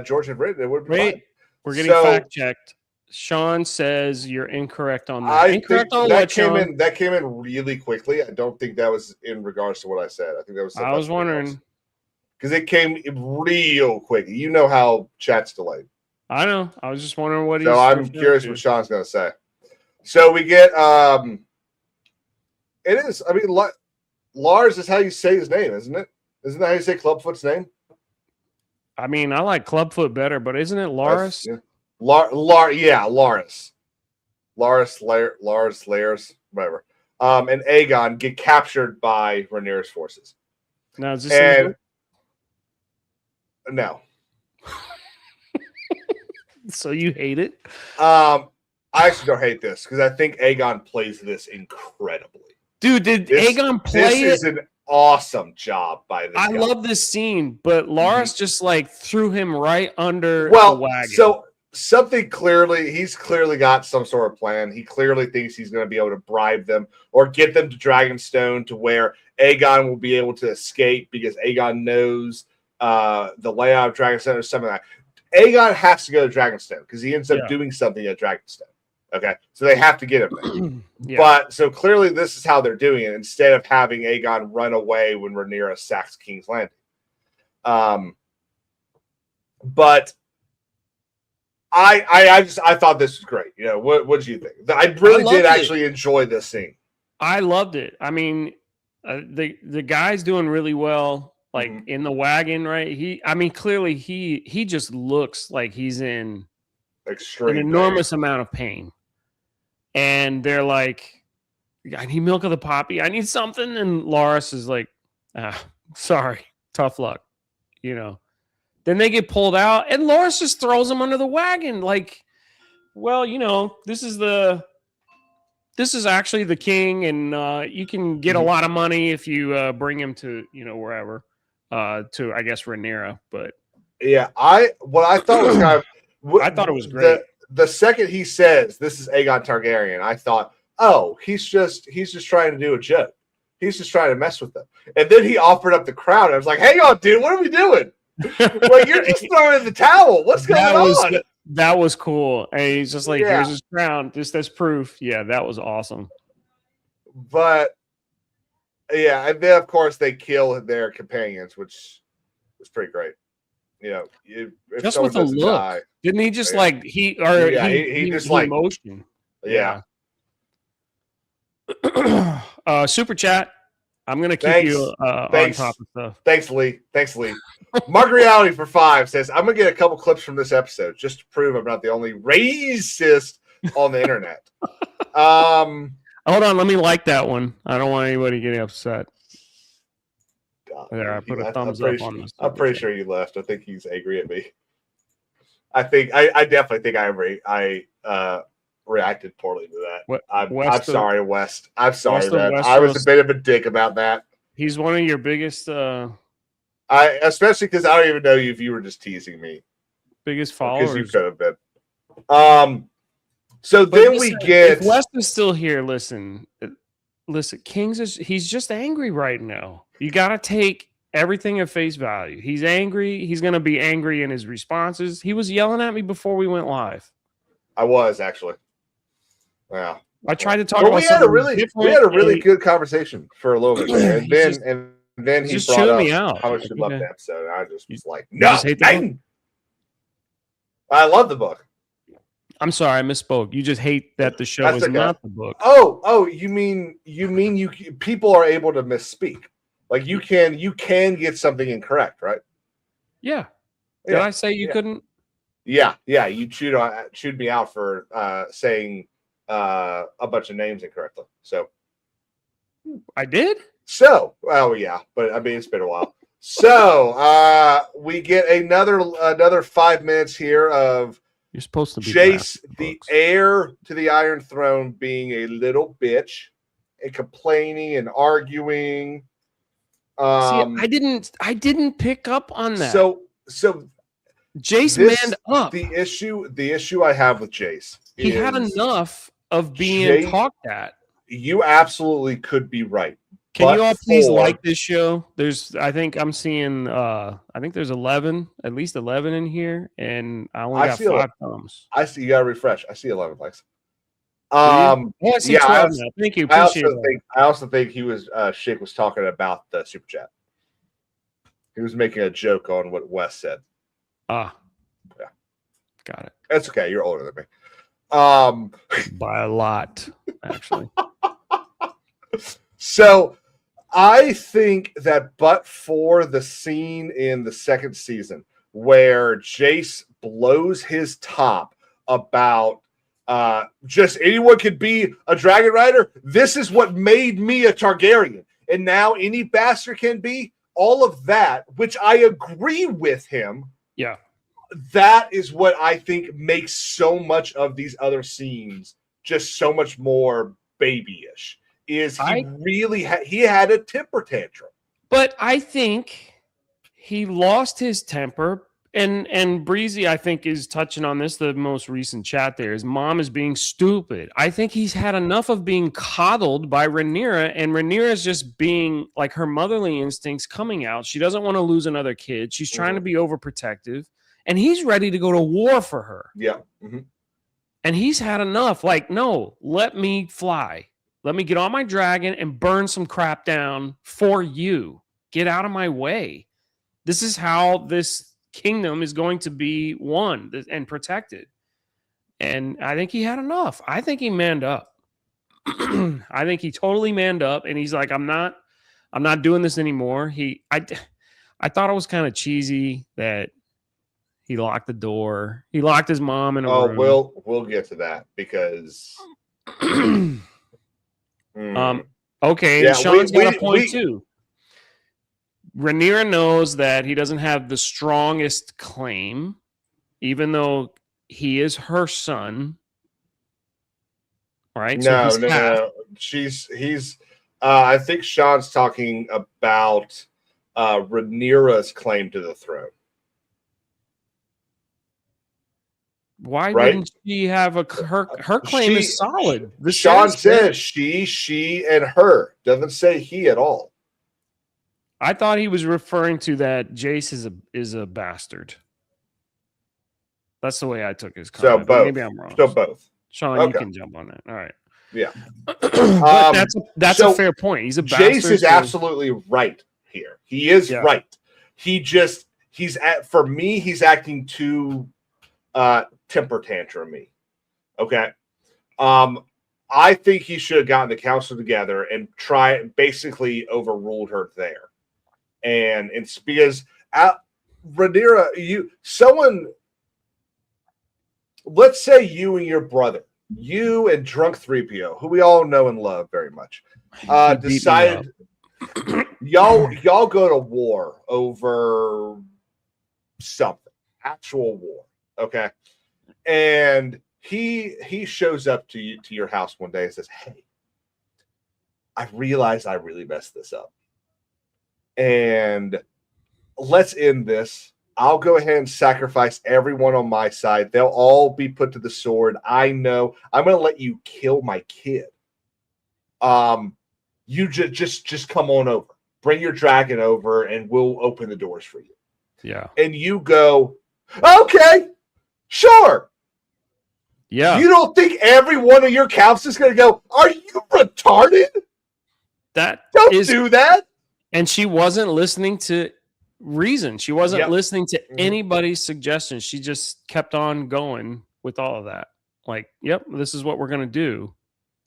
George had written, it would be fine. We're getting fact checked. Sean says you're incorrect on that. Incorrect on what, Sean? That came in really quickly. I don't think that was in regards to what I said. I think that was. I was wondering because it came real quick. You know how chat's delayed. I know. I was just wondering what. So I'm curious what Sean's going to say. So we get. It is. I mean, Lars is how you say his name, isn't it? Isn't that how you say Clubfoot's name? I mean, I like Clubfoot better, but isn't it Lars? Yeah. Lars. Lars, whatever. And Aegon get captured by Rhaenyra's forces. Now, is this no. So you hate it? I actually don't hate this because I think Aegon plays this incredibly. Dude, did Aegon play it? This is an awesome job by this guy. Love this scene, but Lars just like threw him right under the wagon. So he's clearly got some sort of plan. He clearly thinks he's going to be able to bribe them or get them to Dragonstone to where Aegon will be able to escape because Aegon knows the layout of Dragonstone or something like that. Aegon has to go to Dragonstone because he ends up doing something at Dragonstone. Okay, so they have to get him there. But so clearly this is how they're doing it instead of having Aegon run away when Rhaenyra sacks King's Landing. But I thought this was great. You know, what did you think? I really did actually enjoy this scene. I loved it. I mean, the guy's doing really well, like in the wagon, right? Clearly he just looks like he's in an enormous amount of pain. And they're like, I need milk of the poppy. I need something. And Loras is like, sorry, tough luck. You know. Then they get pulled out, and Loras just throws him under the wagon. Like, well, you know, this is actually the king, and you can get a lot of money if you bring him to, you know, wherever, to I guess Rhaenyra. But yeah, I thought was kind of, I thought it was great. The second he says this is Aegon Targaryen, I thought, oh, he's just trying to do a joke. He's just trying to mess with them. And then he offered up the crown. I was like, hang on, dude, what are we doing? Like, you're just throwing in the towel. What's going on? That was cool. And he's just like, here's his crown, just as proof. Yeah, that was awesome. But yeah, and then of course they kill their companions, which was pretty great. You know, if just with a look, didn't he just like he just like motion? Yeah. Super chat. I'm gonna keep you on top of stuff. Thanks, Lee. Mark Reality for 5 says, I'm gonna get a couple clips from this episode just to prove I'm not the only racist on the internet. Hold on, let me like that one. I don't want anybody getting upset. There, I put a thumbs up on this. I'm pretty sure you left. I think he's angry at me. I definitely think I reacted poorly to that. I'm sorry, West. I'm sorry, man. I was a bit of a dick about that. He's one of your biggest especially because I don't even know if you were just teasing me. Biggest followers. Because you could have been. So but then listen, we get if West is still here, listen, Kings he's just angry right now. You gotta take everything at face value. He's angry. He's gonna be angry in his responses. He was yelling at me before we went live. I was actually. Wow. I tried to talk about we had a really good conversation for a little bit, and then he brought up me out. How much he loved the episode. And I just was like, no, I love the book. I'm sorry, I misspoke. You just hate that the show is not the book. Oh, you mean people are able to misspeak. Like you can get something incorrect, right? Yeah. Did I say you couldn't? Yeah. You chewed me out for saying a bunch of names incorrectly. So I did? So, yeah, but I mean it's been a while. So we get another 5 minutes here of you're supposed to be Jace, the heir to the Iron Throne, being a little bitch and complaining and arguing. See, I didn't pick up on that. So Jace manned up. The issue I have with Jace, he had enough of being talked at. You absolutely could be right. Can you all please like this show? I think I'm seeing I think there's at least 11 in here, and I only got 5 thumbs. I see. You gotta refresh. I see 11 likes. I see 12 now. Thank you. I also think he was Shake was talking about the super chat. He was making a joke on what Wes said. Yeah. Got it. That's okay. You're older than me. By a lot, actually. So I think that but for the scene in the second season where Jace blows his top about just anyone could be a dragon rider, this is what made me a Targaryen. And now any bastard can be, all of that, which I agree with him. Yeah. That is what I think makes so much of these other scenes just so much more babyish. Is he had a temper tantrum. But I think he lost his temper. And Breezy, I think, is touching on this, the most recent chat there. His mom is being stupid. I think he's had enough of being coddled by Rhaenyra, and Rhaenyra's just being like her motherly instincts coming out. She doesn't want to lose another kid. She's trying to be overprotective, and he's ready to go to war for her. Yeah. And he's had enough. Like, no, let me fly. Let me get on my dragon and burn some crap down for you. Get out of my way. This is how this kingdom is going to be won and protected. And I think he had enough. I think he manned up. I think he totally manned up, and he's like, I'm not doing this anymore. I thought it was kind of cheesy that he locked the door. He locked his mom in a room. We'll get to that because okay, yeah, Sean's got a point too. Rhaenyra knows that he doesn't have the strongest claim, even though he is her son. Right? No. He's I think Sean's talking about Rhaenyra's claim to the throne. Why Right? wouldn't she have her claim is solid? Sean says she, and her. Doesn't say he at all. I thought he was referring to that Jace is a bastard. That's the way I took his comment. So both. Maybe I'm wrong. So both. Sean, Okay. you can jump on that. All right. Yeah. But that's a fair point. He's a bastard. Jace is absolutely right here. He is right. He's acting too temper tantrum-y. Okay. I think he should have gotten the council together and basically overruled her there. And it's because Rhaenyra, let's say you and your brother, you and Drunk 3PO, who we all know and love very much, decided y'all go to war over something, actual war, okay? And he shows up to your house one day and says, "Hey, I realize I really messed this up, and let's end this. I'll go ahead and sacrifice everyone on my side. They'll all be put to the sword. I know. I'm going to let you kill my kid. You just come on over. Bring your dragon over, and we'll open the doors for you." Yeah. And you go, "Okay, sure." Yeah. You don't think every one of your counts is going to go, "Are you retarded? Don't do that." And she wasn't listening to reason. She wasn't listening to anybody's suggestions. She just kept on going with all of that. Like, yep, this is what we're going to do.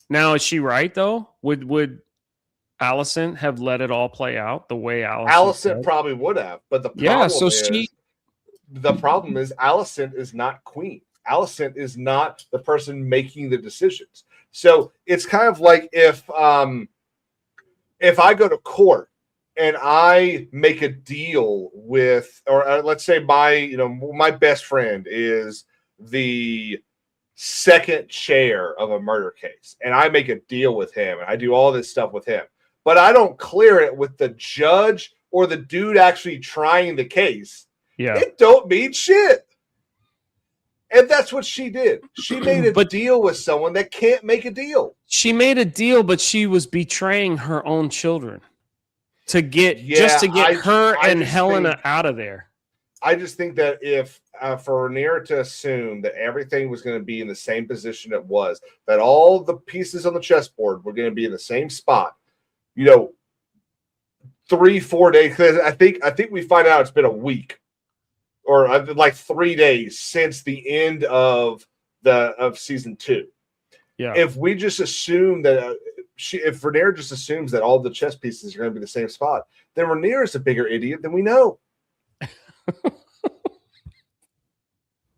Now, is she right, though? Would Alicent have let it all play out the way Alicent probably would have. But the problem is Alicent is not queen. Alicent is not the person making the decisions. So it's kind of like if I go to court and I make a deal with, or let's say my best friend is the second chair of a murder case, and I make a deal with him, and I do all this stuff with him, but I don't clear it with the judge or the dude actually trying the case. Yeah, it don't mean shit. And that's what she did. She made a deal with someone that can't make a deal. She made a deal, but she was betraying her own children to get her and Helena out of there. I just think that if for Rhaenyra to assume that everything was going to be in the same position it was, that all the pieces on the chessboard were going to be in the same spot, 3-4 days. Because I think we find out it's been a week or like 3 days since the end of season 2. Yeah. If we just assume that if Rhaenyra just assumes that all the chess pieces are going to be the same spot, then Rhaenyra is a bigger idiot than we know.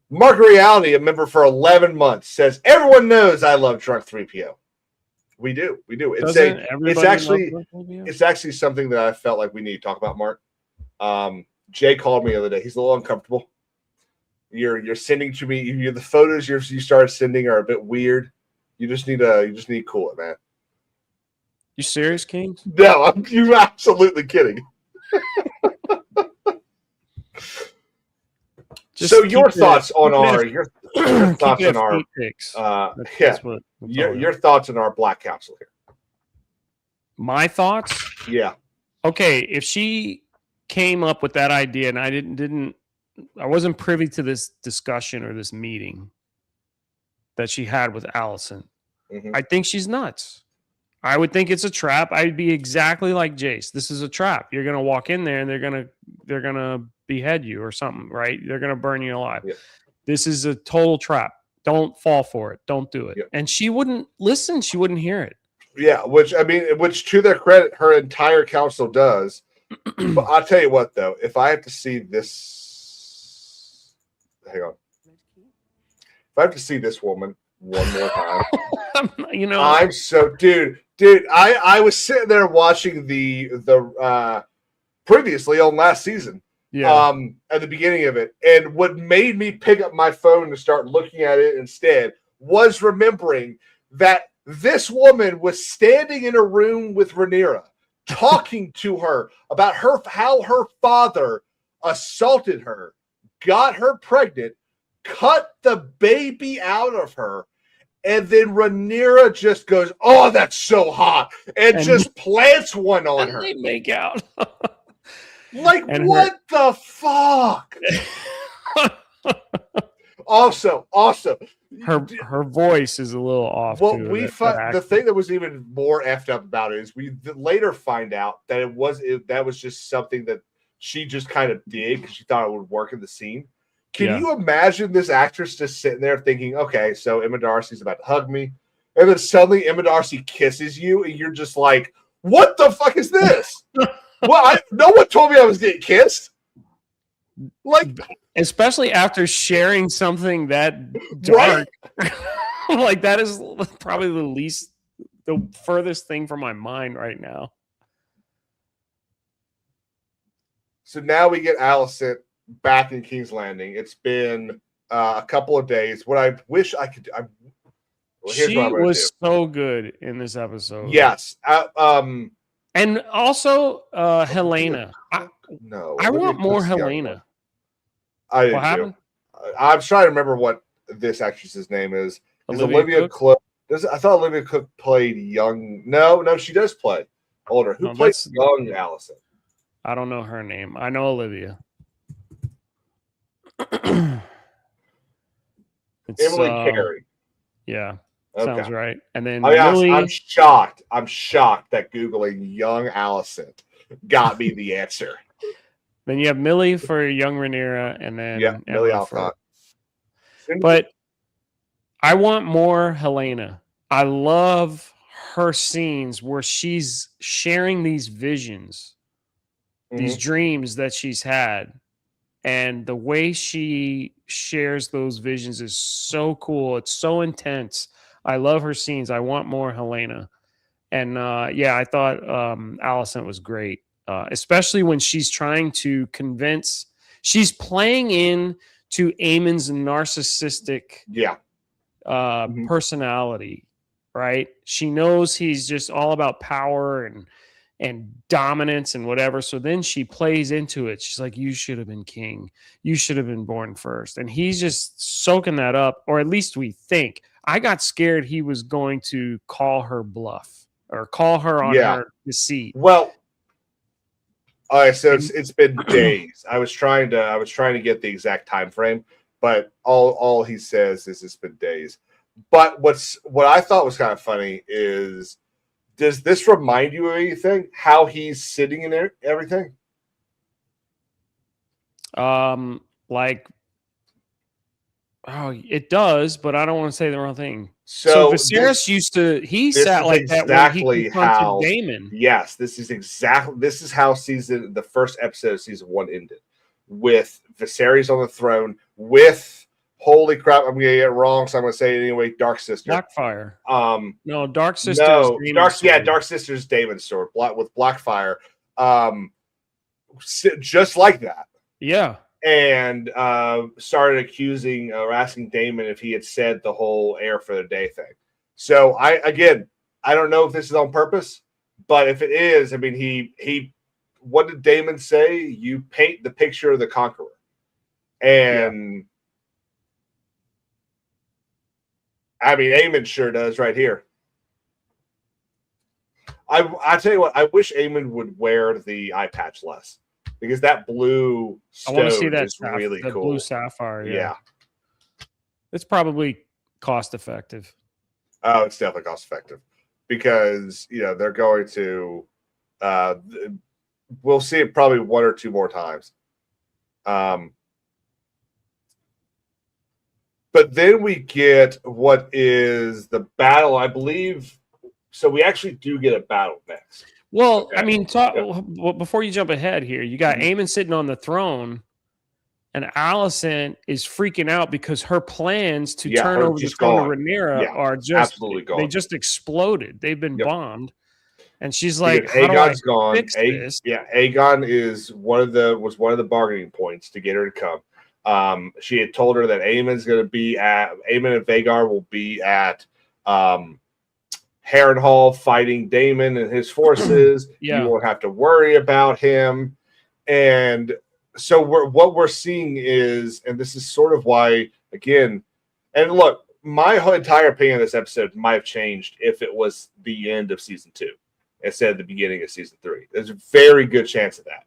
Mark Reality, a member for 11 months, says everyone knows I love Drunk 3PO. We do. It's actually something that I felt like we need to talk about, Mark. Jay called me the other day. He's a little uncomfortable. You're sending to me. The photos you started sending are a bit weird. You just need to cool it, man. You serious, King? No, you're absolutely kidding. So your thoughts on our picks. Your thoughts on our Black Council here. My thoughts? Yeah. Okay, if she came up with that idea and I wasn't privy to this discussion or this meeting that she had with Alicent, I think she's nuts. I would think it's a trap. I'd be exactly like Jace. This is a trap. You're gonna walk in there and they're gonna behead you or something, right? They're gonna burn you alive. Yeah. This is a total trap. Don't fall for it. Don't do it. Yeah. And she wouldn't listen. She wouldn't hear it. Yeah, which to their credit, her entire council does. But I'll tell you what, though, if I have to see this, hang on. If I have to see this woman one more time, I'm so dude. I was sitting there watching the previously on last season, at the beginning of it, and what made me pick up my phone and start looking at it instead was remembering that this woman was standing in a room with Rhaenyra, talking to her about how her father assaulted her, got her pregnant, cut the baby out of her, and then Rhaenyra just goes, "Oh, that's so hot," and just plants one on her. They make out. Like, and what the fuck? Also, her voice is a little off. Well, the thing that was even more effed up about it is we later find out that that was just something that she just kind of did because she thought it would work in the scene. Can you imagine this actress just sitting there thinking, okay, so Emma Darcy's about to hug me, and then suddenly Emma Darcy kisses you, and you're just like, what the fuck is this? Well, no one told me I was getting kissed. Like, especially after sharing something that dark. Right? Like, that is probably the furthest thing from my mind right now. So now we get Alicent back in King's Landing. It's been a couple of days. What I wish I could do. She was so good in this episode. Yes. And also Helena. I want more Helena. What happened? I'm trying to remember what this actress's name is. Is Olivia Cook? I thought Olivia Cook played young. No, she does play older. Who plays young Alicent? I don't know her name. I know Olivia. Emily Carey. Yeah. Okay. Sounds right. And then Millie... I'm shocked that Googling young Alicent got me the answer. Then you have Millie for young Rhaenyra, and then Millie Alcott. But I want more Helena. I love her scenes where she's sharing these visions, these dreams that she's had. And the way she shares those visions is so cool. It's so intense. I love her scenes. I want more Helena. And I thought Alicent was great, especially when she's trying to convince. She's playing in to Aemon's narcissistic personality, right? She knows he's just all about power and dominance and whatever. So then she plays into it. She's like, you should have been king. You should have been born first. And he's just soaking that up, or at least we think. I got scared he was going to call her bluff or call her on her deceit. Well, all right, so it's been days. I was trying to get the exact time frame, but all he says is it's been days. But what I thought was kind of funny is, does this remind you of anything? How he's sitting in there, everything? It does, but I don't want to say the wrong thing. So Viserys he sat like that when he confronted Daemon. Yes, this is how the first episode of season 1 ended, with Viserys on the throne with, holy crap, I'm gonna get it wrong, so I'm gonna say it anyway, Dark Sister. Blackfire. No, Dark Sister. No, Dark Sister's Daemon's sword, with Blackfire. Just like that. Yeah. And started accusing or asking Daemon if he had said the whole heir for the day thing. So I don't know if this is on purpose, but if it is, I mean, he what did Daemon say? You paint the picture of the conqueror. And I mean, Aemon sure does right here. I tell you what, I wish Aemon would wear the eye patch less, because that blue stone is really cool. Blue sapphire. Yeah. It's probably cost effective. Oh, it's definitely cost effective, because they're going to we'll see it probably 1 or 2 more times. But then we get what is the battle, I believe. So we actually do get a battle next. Well, okay. I mean, before you jump ahead here, you got Aemon sitting on the throne, and Alicent is freaking out because her plans to turn over the throne to Rhaenyra are just absolutely gone. They just exploded. They've been bombed, and she's like, "Aegon's gone. Aegon was one of the bargaining points to get her to come." She had told her that Aemon and Vhagar will be at Harrenhal fighting Daemon and his forces. You won't have to worry about him. And so what we're seeing is, and this is sort of why again, and look, my whole entire opinion of this episode might have changed if it was the end of season 2 instead of the beginning of season 3. There's a very good chance of that.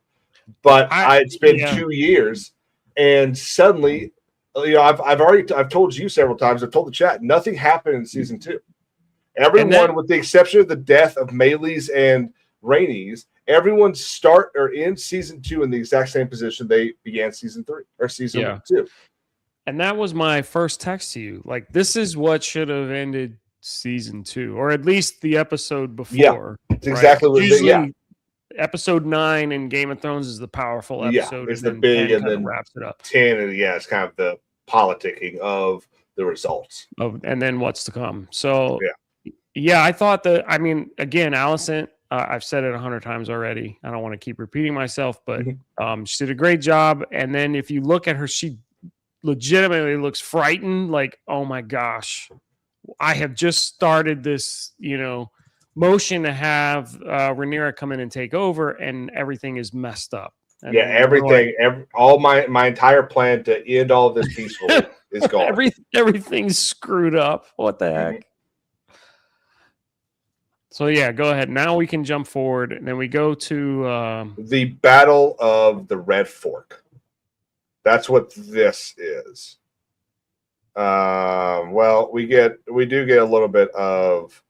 But it's been 2 years, and suddenly, I've told you several times, I've told the chat, nothing happened in season 2. Everyone, with the exception of the death of Maylis and Rhaenys, everyone start or end season 2 in the exact same position they began season 3 or season 2. And that was my first text to you. Like, this is what should have ended season 2, or at least the episode before. Yeah, it's exactly what usually episode 9 in Game of Thrones is the powerful episode. It's the big, and then wraps it up. 10, and it's kind of the politicking of the results and then what's to come. So I thought that. I mean, again, Allison, I've said it 100 times already. I don't want to keep repeating myself, but she did a great job. And then if you look at her, she legitimately looks frightened. Like, oh my gosh, I have just started this, motion to have Rhaenyra come in and take over, and everything is messed up. And everything, all my entire plan to end all of this peacefully is gone. Everything's screwed up. What the heck? So go ahead. Now we can jump forward, and then we go to the Battle of the Red Fork. That's what this is. Well, we do get a little bit of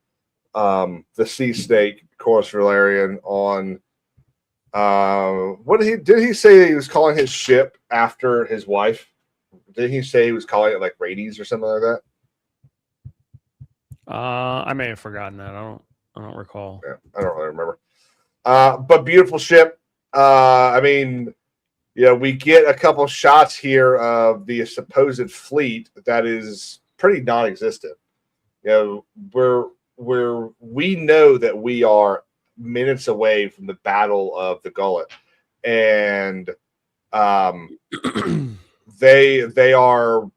the sea snake, Corvus Valerian on. What did he say? He was calling his ship after his wife. Did he say he was calling it like Rhaenys or something like that? I may have forgotten that. I don't recall. Yeah, I don't really remember. But beautiful ship. I mean, we get a couple shots here of the supposed fleet that is pretty non-existent. We know that we are minutes away from the Battle of the Gullet, and they are.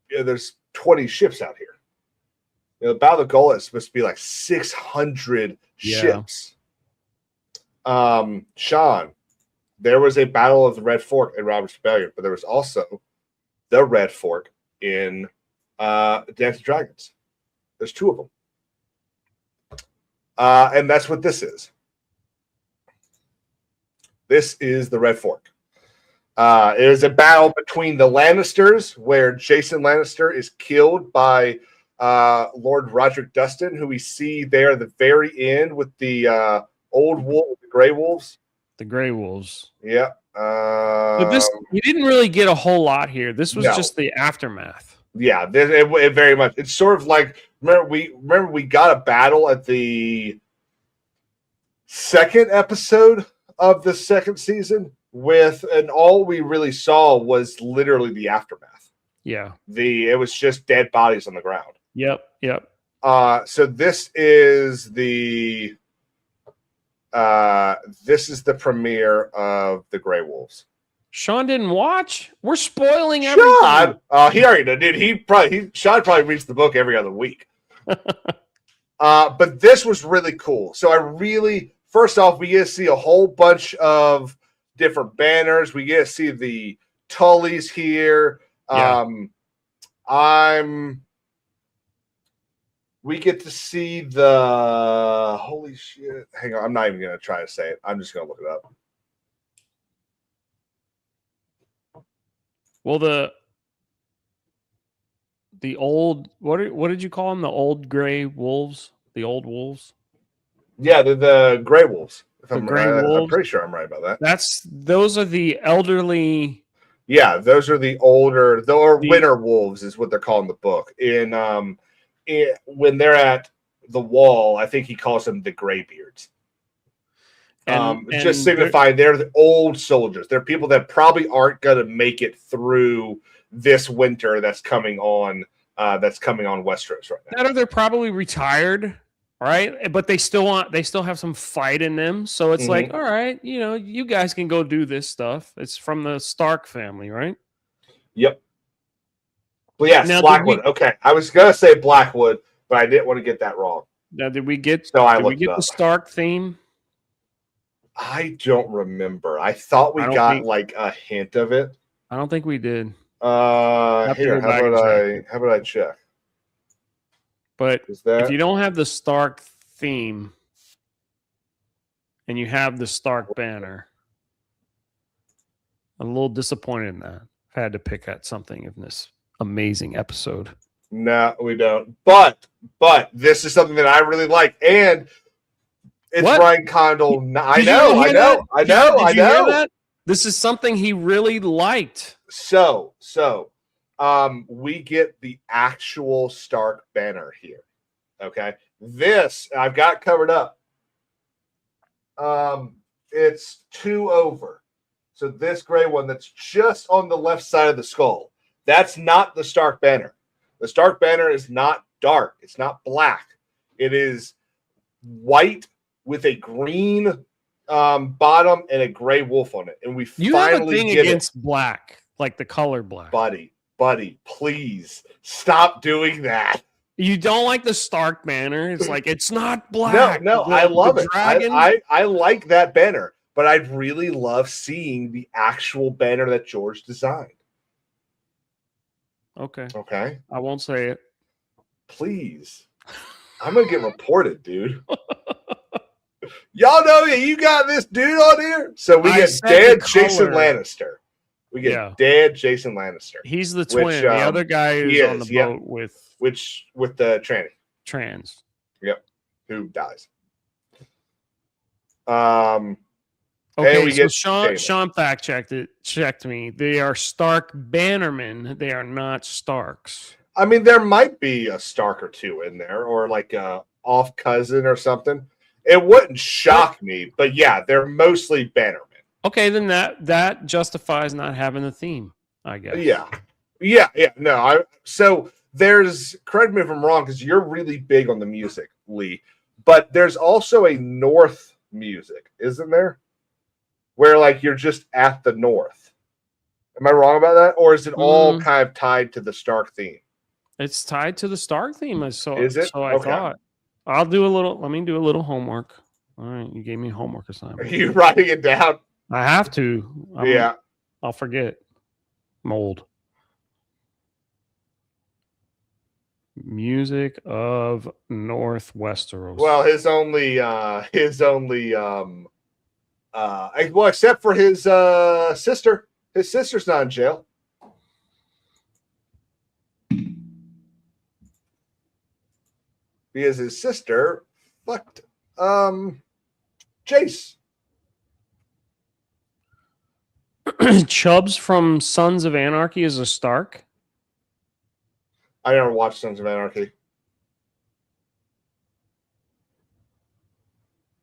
There's 20 ships out here. The Battle of the Gullet is supposed to be like 600 ships. Sean, there was a Battle of the Red Fork in Robert's Rebellion, but there was also the Red Fork in Dance of Dragons. There's 2 of them. And that's what this is. This is the Red Fork. It is a battle between the Lannisters, where Jason Lannister is killed by Lord Roderick Dustin, who we see there at the very end with the old wolf, the Grey Wolves. The Grey Wolves. Yeah. But this, you didn't really get a whole lot here. This was just the aftermath. Yeah, it very much. It's sort of like remember we got a battle at the second episode of the second season and all we really saw was literally the aftermath. Yeah. It was just dead bodies on the ground. Yep. So this is the premiere of the Grey Wolves. Sean didn't watch. We're spoiling everything. Sean, he already did. Sean probably reads the book every other week. But this was really cool. So first off, we get to see a whole bunch of different banners. We get to see the Tullys here. Yeah. We get to see the holy shit. Hang on, I'm not even gonna try to say it. I'm just gonna look it up. Well, the old what did you call them? The old Grey Wolves, the old wolves. Yeah, the Grey Wolves. I'm pretty sure I'm right about that. Those are the elderly. Yeah, those are the older. Winter Wolves is what they're called in the book. When they're at the Wall, I think he calls them the Greybeards. Just signifying they're the old soldiers. They're people that probably aren't going to make it through this winter that's coming on Westeros right now. They're probably retired, right? But they still have some fight in them. So it's like, all right, you guys can go do this stuff. It's from the Stark family, right? Yep. But yes, now, Blackwood. Okay, I was gonna say Blackwood, but I didn't want to get that wrong. Now, did we get the Stark theme? I don't remember. I thought we got like a hint of it. I don't think we did. Have to Here, go back and check. how about I check? But Is that if you don't have the Stark theme and you have the Stark banner, I'm a little disappointed in that. I've had to pick at something in this amazing episode. No, we don't. But this is something that I really like, and it's What? Ryan Condal. I Did you know. hear that? Did you hear know. that? This is something he really liked. So, we get the actual Stark banner here. Okay, this I've got covered up. It's 2 over. So this gray one that's just on the left side of the skull, that's not the Stark banner. The Stark banner is not dark. It's not black. It is white with a green bottom and a gray wolf on it. And we You finally have a thing get against black, like the color black. buddy, please stop doing that. You don't like the Stark banner? It's like it's not black. No, I love it. I like that banner, but I'd really love seeing the actual banner that George designed. Okay. Okay. I won't say it. Please. I'm gonna get reported, dude. Y'all know that you got this dude on here. So we get dead Jason Lannister. We get dead Jason Lannister. He's the twin. The other guy who's on the boat with the tranny. Trans. Yep. Who dies. Okay, so Sean fact checked me. They are Stark bannermen. They are not Starks. I mean, there might be a Stark or two in there, or like a off cousin or something. It wouldn't shock me, but yeah, they're mostly bannermen. Okay, then that justifies not having the theme, I guess. Yeah. No, so there's, correct me if I'm wrong, because you're really big on the music, Lee, but there's also a North music, isn't there? Where like you're just at the North. Am I wrong about that? Or is it all kind of tied to the Stark theme? It's tied to the Stark theme. Is it? So I thought. Let me do a little homework. All right, you gave me a homework assignment. Are you writing it down? I have to. I'll forget. I'm old. Music of North Westeros. Well, well, except for his sister. His sister's not in jail. Because his sister fucked Jace. Chubbs from Sons of Anarchy is a Stark? I never watched Sons of Anarchy.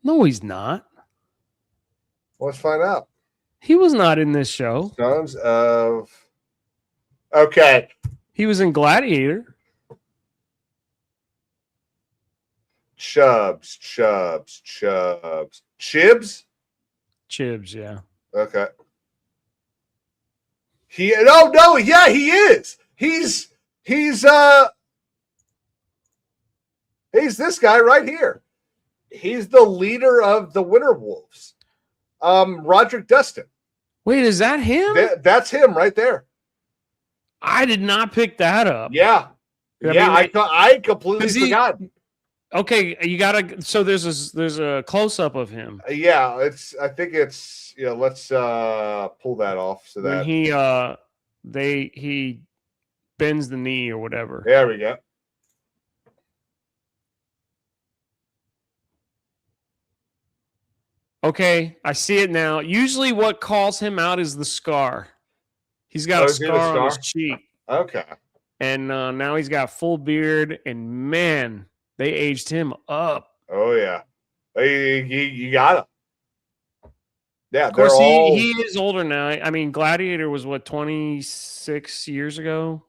No, he's not. Let's find out. He was not in this show. Sons of... Okay. He was in Gladiator. Chibs. Chibs, yeah. Okay. He is. He's this guy right here. He's the leader of the Winter Wolves. Roderick Dustin. Wait, is that him? That's him right there. I did not pick that up. Yeah. I completely forgot. Okay, you gotta. So there's a close up of him. Yeah, I think it's. Yeah, let's pull that off so that he bends the knee or whatever. There we go. Okay, I see it now. Usually, what calls him out is the scar. He's got a scar on his cheek. Okay. And now he's got full beard, and man. They aged him up. Oh yeah, you got him. Yeah, of course he is older now. I mean, Gladiator was what 26 years ago.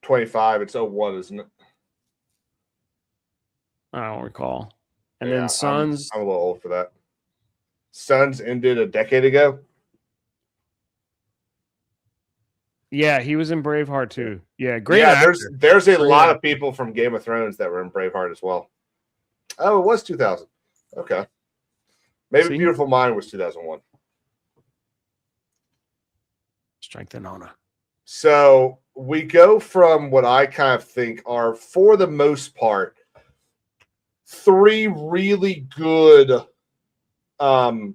25. It's 01, isn't it? I don't recall. And then Sons. I'm a little old for that. Sons ended a decade ago. Yeah, he was in Braveheart too. Yeah, great. Yeah, there's a lot of people from Game of Thrones that were in Braveheart as well. Oh, it was 2000. Okay, maybe Beautiful Mind was 2001. Strength and Honor. So we go from what I kind of think are, for the most part, 3 really good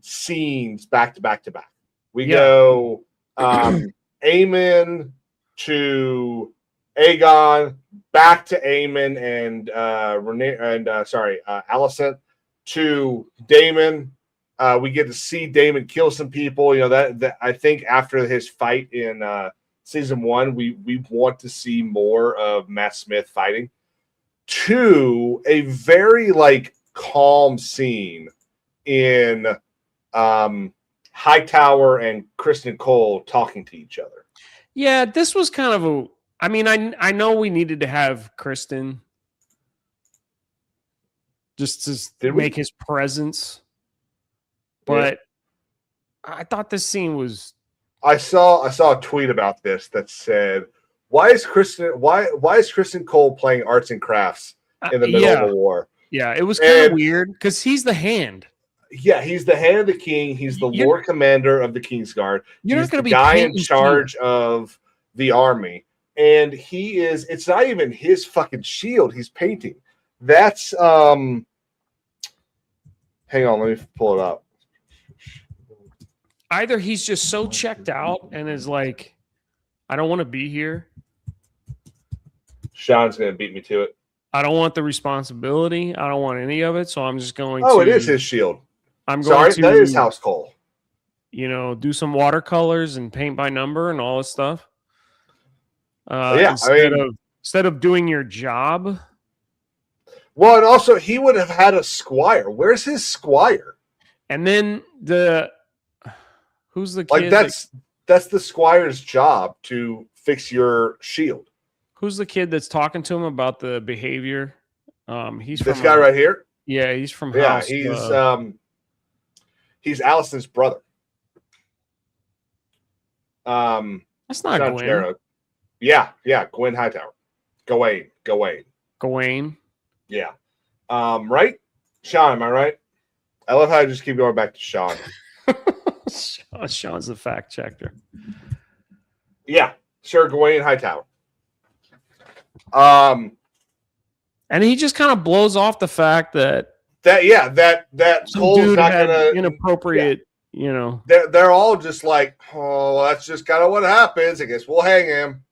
scenes back to back to back. We go Aemon to Aegon, back to Aemon and Alicent to Daemon. We get to see Daemon kill some people. You know that I think after his fight in season 1, we want to see more of Matt Smith fighting. To a very calm scene in Hightower and Kristen Cole talking to each other. Yeah, this was kind of a. I mean, I know we needed to have Kristen just to make his presence, but I thought this scene was. I saw a tweet about this that said, "Why is Kristen Cole playing arts and crafts in the middle of a war?" Yeah, it was kind of weird because he's the hand. Yeah, he's the hand of the king. He's the Lord Commander of the Kingsguard. You're he's not going to be the guy in charge of the army, and he is. It's not even his fucking shield he's painting. That's Hang on, let me pull it up. Either he's just so checked out and is like, I don't want to be here. Sean's going to beat me to it. I don't want the responsibility. I don't want any of it. So I'm just going to. Oh, it is his shield. I'm going to. That is House Cole. Do some watercolors and paint by number and all this stuff. Instead of doing your job. Well, and also he would have had a squire. Where's his squire? And then who's the kid? Like that's the squire's job to fix your shield. Who's the kid that's talking to him about the behavior? He's this guy right here. Yeah, he's from. Yeah, House, he's Allison's brother. That's not Gwen. Gerard. Yeah, Gwen Hightower. Gawain. Yeah. Right? Sean, am I right? I love how I just keep going back to Sean. Sean's the fact checker. Yeah, Sir Gawain Hightower. And he just kind of blows off the fact that Cole's not gonna inappropriate. Yeah. They're all just like, oh, well, that's just kind of what happens. I guess we'll hang him.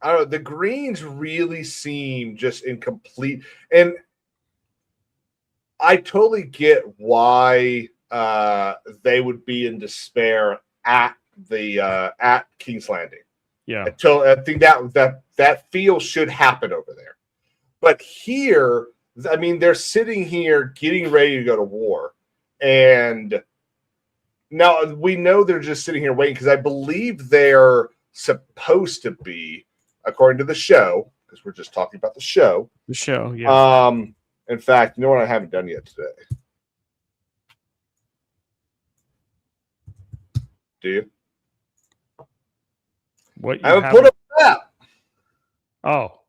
I don't know. The Greens really seem just incomplete, and I totally get why they would be in despair at King's Landing. Yeah, until I think that feel should happen over there, but here, I mean, they're sitting here getting ready to go to war, and now we know they're just sitting here waiting because I believe they're supposed to be. According to the show, because we're just talking about the show. The show, yeah. In fact, you know what I haven't done yet today? Do you? What? I haven't put up that. Oh.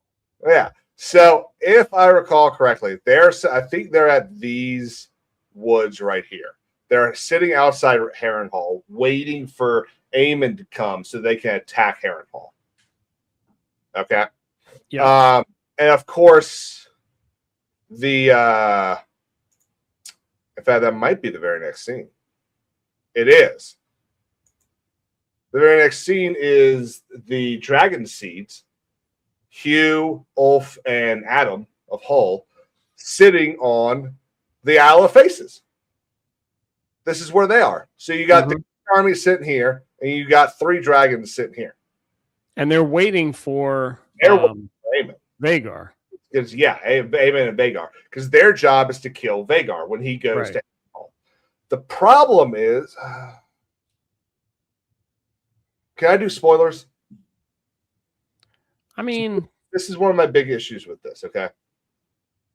Yeah. So if I recall correctly, I think they're at these woods right here. They're sitting outside Harrenhal, waiting for Aemon to come so they can attack Harrenhal. Okay. Yeah. And of course, in fact, that might be the very next scene. It is. The very next scene is the dragon seeds, Hugh, Ulf, and Adam of Hull, sitting on the Isle of Faces. This is where they are. So you got the army sitting here, and you got 3 dragons sitting here. And they're waiting for Aemon. Vagar. Aemon and Vagar. Because their job is to kill Vagar when he goes to Harrenhal. The problem is, can I do spoilers? I mean, this is one of my big issues with this, okay?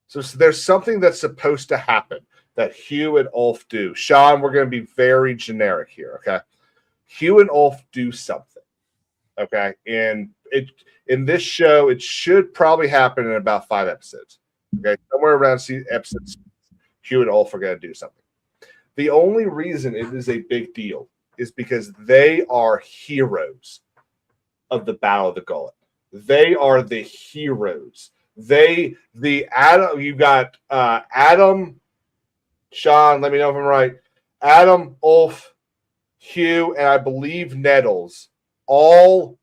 So there's something that's supposed to happen that Hugh and Ulf do. Sean, we're going to be very generic here, okay? Hugh and Ulf do something. Okay, and in this show, it should probably happen in about 5 episodes. Okay, somewhere around episodes, Hugh and Ulf are going to do something. The only reason it is a big deal is because they are heroes of the Battle of the Gullet. They are the heroes. You got Adam, Sean, let me know if I'm right. Adam, Ulf, Hugh, and I believe Nettles. All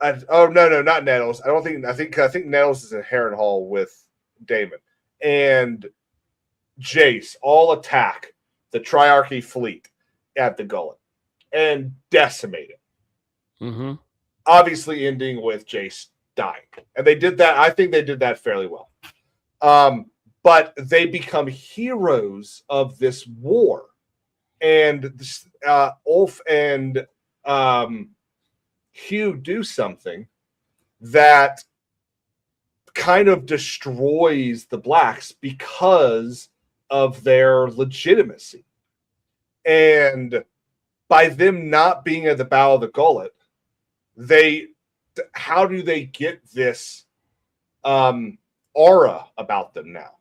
no, not Nettles. I think Nettles is in Harrenhal with Daemon. And Jace all attack the Triarchy fleet at the Gullet and decimate it. Mm-hmm. Obviously ending with Jace dying. And they did that. I think they did that fairly well. But they become heroes of this war. And Ulf and Hugh do something that kind of destroys the Blacks because of their legitimacy. And by them not being at the Battle of the Gullet, how do they get this aura about them now?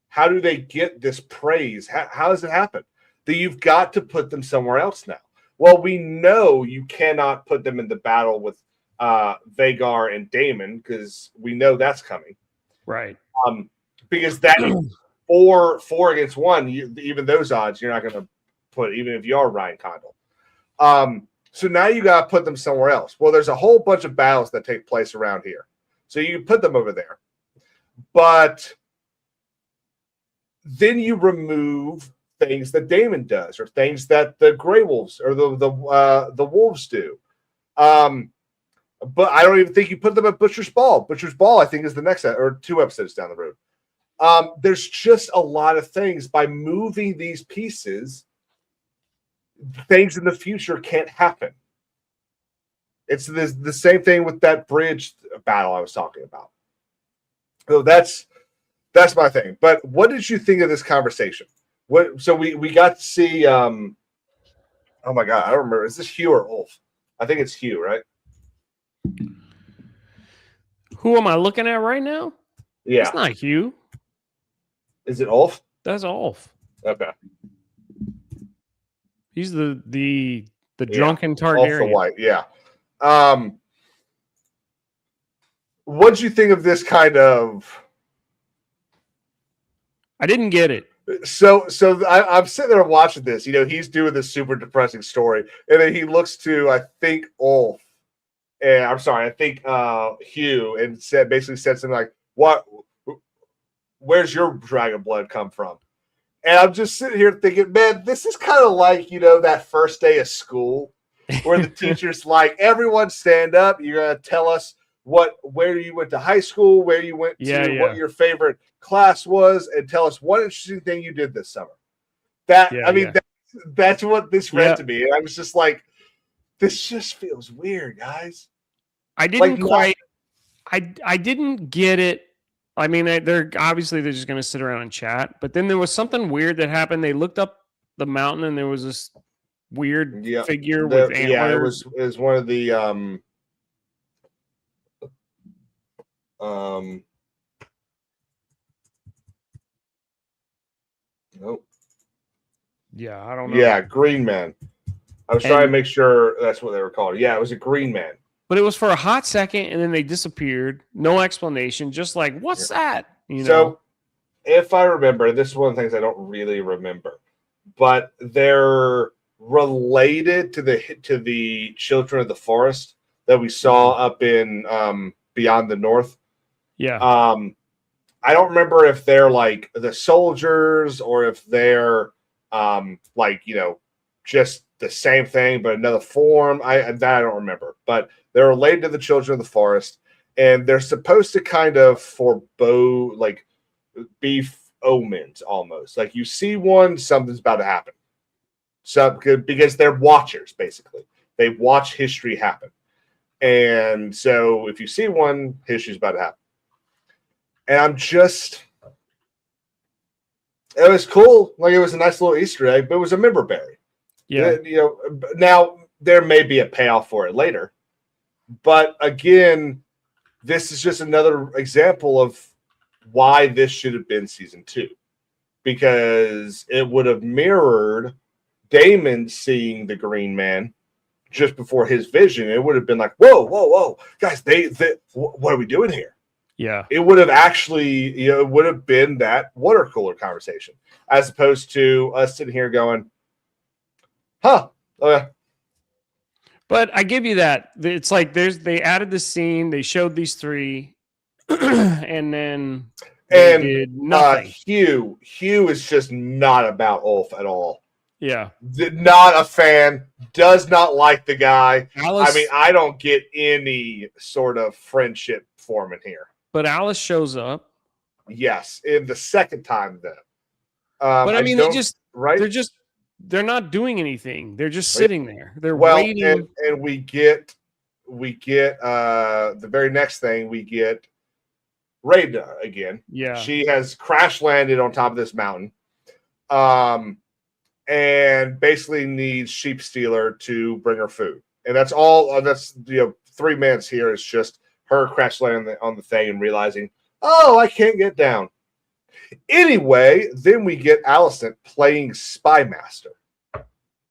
How do they get this praise? How does it happen? That you've got to put them somewhere else now. Well, we know you cannot put them in the battle with Vagar and Daemon because we know that's coming. Right. Because that 4 against 1, even those odds, you're not going to put, even if you are Ryan Condal. So now you got to put them somewhere else. Well, there's a whole bunch of battles that take place around here. So you can put them over there. But then you remove things that Daemon does, or things that the Grey Wolves or the Wolves do. But I don't even think you put them at Butcher's Ball. Butcher's Ball, I think, is the next or 2 episodes down the road. There's just a lot of things. By moving these pieces, things in the future can't happen. It's the same thing with that bridge battle I was talking about. So that's my thing. But what did you think of this conversation? So we got to see oh my god, I don't remember. Is this Hugh or Ulf? I think it's Hugh, right? Who am I looking at right now? Yeah. It's not Hugh. Is it Ulf? That's Ulf. Okay. He's the drunken Targaryen. Ulf the White, yeah. What did you think of this kind of? I didn't get it. So I'm sitting there watching this. He's doing this super depressing story, and then he looks to, I think, Ulf, and I'm sorry, I think Hugh, and basically said something like, "What? Where's your dragon blood come from?" And I'm just sitting here thinking, man, this is kind of like that first day of school where the teacher's like, "Everyone stand up. You're gonna tell us where you went to high school, where you went to, what your favorite class was, and tell us one interesting thing you did this summer." That's what this read to me. And I was just like, this just feels weird, guys. I didn't I didn't get it. I mean, they're just going to sit around and chat. But then there was something weird that happened. They looked up the mountain, and there was this weird figure with antlers. Yeah, it was one of the nope. Yeah, I don't know. Yeah, Green Man. I was trying to make sure that's what they were called. Yeah, it was a Green Man. But it was for a hot second, and then they disappeared. No explanation. Just like, what's that? So, if I remember, this is one of the things I don't really remember, but they're related to the Children of the Forest that we saw up in Beyond the North. Yeah. I don't remember if they're like the soldiers or if they're just the same thing but another form. I don't remember, but they're related to the Children of the Forest, and they're supposed to kind of forebode, like, be omens almost. Like, you see one, something's about to happen. So because they're watchers, basically, they watch history happen, and so if you see one, history's about to happen. And it was cool. Like, it was a nice little Easter egg, but it was a member berry. Yeah. Now there may be a payoff for it later, but again, this is just another example of why this should have been season 2, because it would have mirrored Daemon seeing the Green Man just before his vision, it would have been like, whoa, guys, what are we doing here? Yeah. It would have actually, it would have been that water cooler conversation, as opposed to us sitting here going, huh, okay. But I give you that. It's like they added the scene, they showed these three, and then they did nothing. Hugh is just not about Ulf at all. Yeah. Not a fan, does not like the guy. Alice, I mean, I don't get any sort of friendship forming here. But Alice shows up. Yes, in the second time, though. But I mean, right? They're not doing anything. They're just sitting there. They're waiting. And we get the very next thing, we get Rhaenyra again. Yeah. She has crash landed on top of this mountain. And basically needs Sheep Stealer to bring her food. And that's all. That's 3 minutes here is just her crash landing on the thing and realizing, oh, I can't get down. Anyway, then we get Alicent playing Spy Master.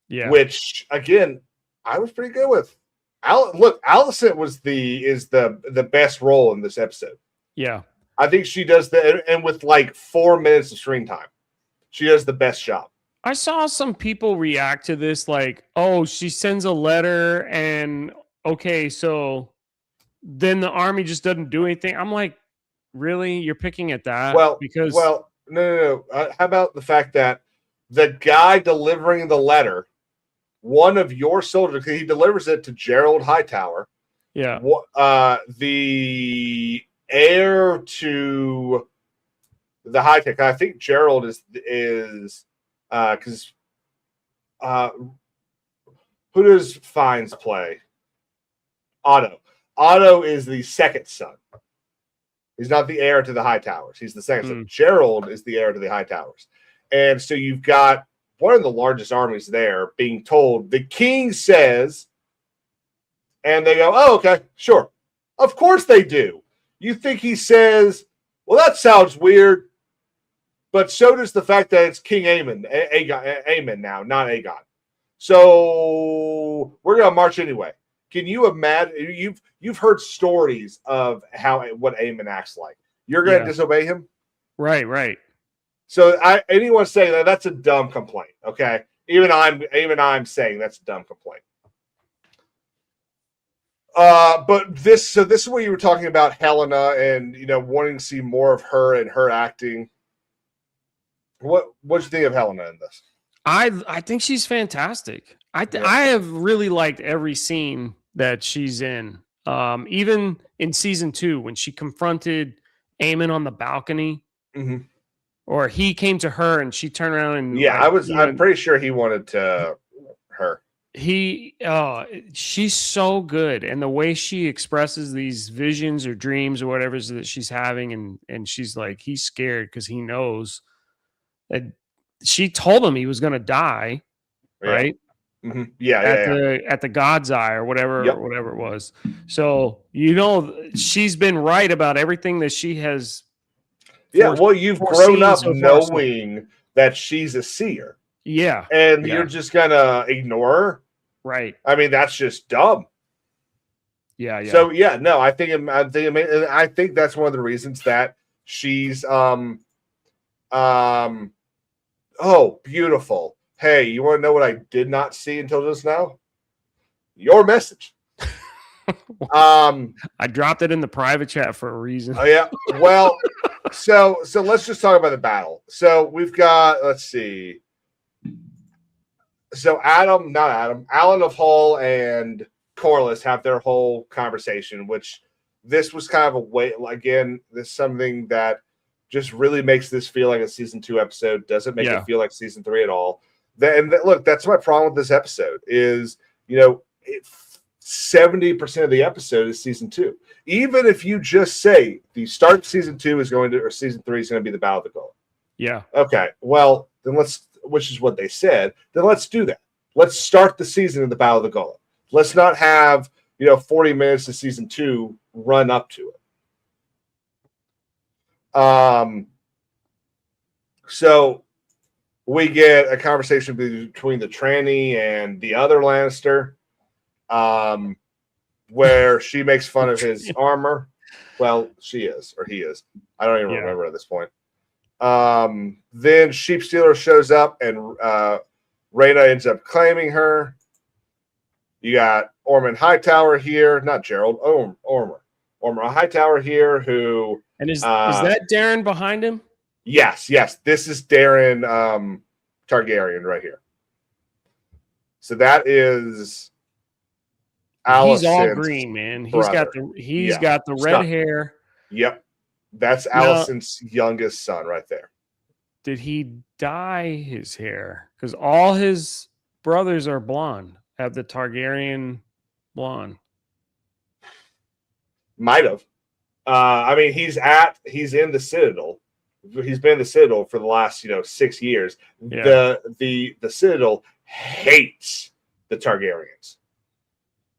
Yeah. Which again, I was pretty good with. Look, Alicent is the best role in this episode. Yeah. I think she does and with like 4 minutes of screen time, she does the best job. I saw some people react to this like, oh, she sends a letter and okay, so then the army just doesn't do anything. I'm like, really? You're picking at that? No. How about the fact that the guy delivering the letter, one of your soldiers, he delivers it to Gerald Hightower. Yeah. The heir to the high tech. I think Gerald is because who does Fiennes play? Otto. Otto is the second son. He's not the heir to the Hightowers. He's the second son. Gerald is the heir to the Hightowers. And so you've got one of the largest armies there being told, the king says, and they go, oh, okay, sure. Of course they do. You think he says, well, that sounds weird. But so does the fact that it's King Aemon now, not Aegon. So we're going to march anyway. Can you imagine? You've heard stories of what Aemon acts like. You're going to disobey him? Right. So anyone saying that's a dumb complaint, okay? Even I'm saying that's a dumb complaint. But this is what you were talking about, Helena, and wanting to see more of her and her acting. What'd you think of Helena in this? I think she's fantastic. I have really liked every scene that she's in. Even in season 2 when she confronted Aemon on the balcony, or he came to her and she turned around and I'm pretty sure he wanted to her. She's so good, and the way she expresses these visions or dreams or whatever that she's having, and she's like, he's scared because he knows that she told him he was going to die, right? At the God's Eye or whatever it was. So she's been right about everything that she has. You've grown up knowing that she's a seer. Yeah, and you're just gonna ignore her, right? I mean, that's just dumb. Yeah. So I think that's one of the reasons that she's oh, beautiful. Hey, you want to know what I did not see until just now? Your message. I dropped it in the private chat for a reason. Oh yeah. Well, so let's just talk about the battle. So we've got, let's see. So Alan of Hull and Corlys have their whole conversation, which this was kind of a way, again, this is something that just really makes this feel like a season 2 episode. Doesn't make it feel like season 3 at all. Look, that's my problem with this episode is, 70% of the episode is season 2. Even if you just say the start of season 2 or season 3 is going to be the Battle of the Gullet. Yeah. Okay. Well, then which is what they said. Then let's do that. Let's start the season in the Battle of the Gullet. Let's not have, 40 minutes of season 2 run up to it. So we get a conversation between the tranny and the other Lannister, where she makes fun of his armor. Well, she is, or he is. I don't even remember at this point. Then Sheep Stealer shows up, and Rhaena ends up claiming her. You got Ormond Hightower here, not Gerald. Ormond Hightower here, who is that Darren behind him? Yes. This is Darren Targaryen right here. So that is Alicent's He's all green, man. He's got the red hair. Yep. That's Alicent's youngest son right there. Did he dye his hair? Because all his brothers are blonde, have the Targaryen blonde. Might have. I mean, he's in the Citadel. He's been in the Citadel for the last 6 years. Yeah. The Citadel hates the Targaryens.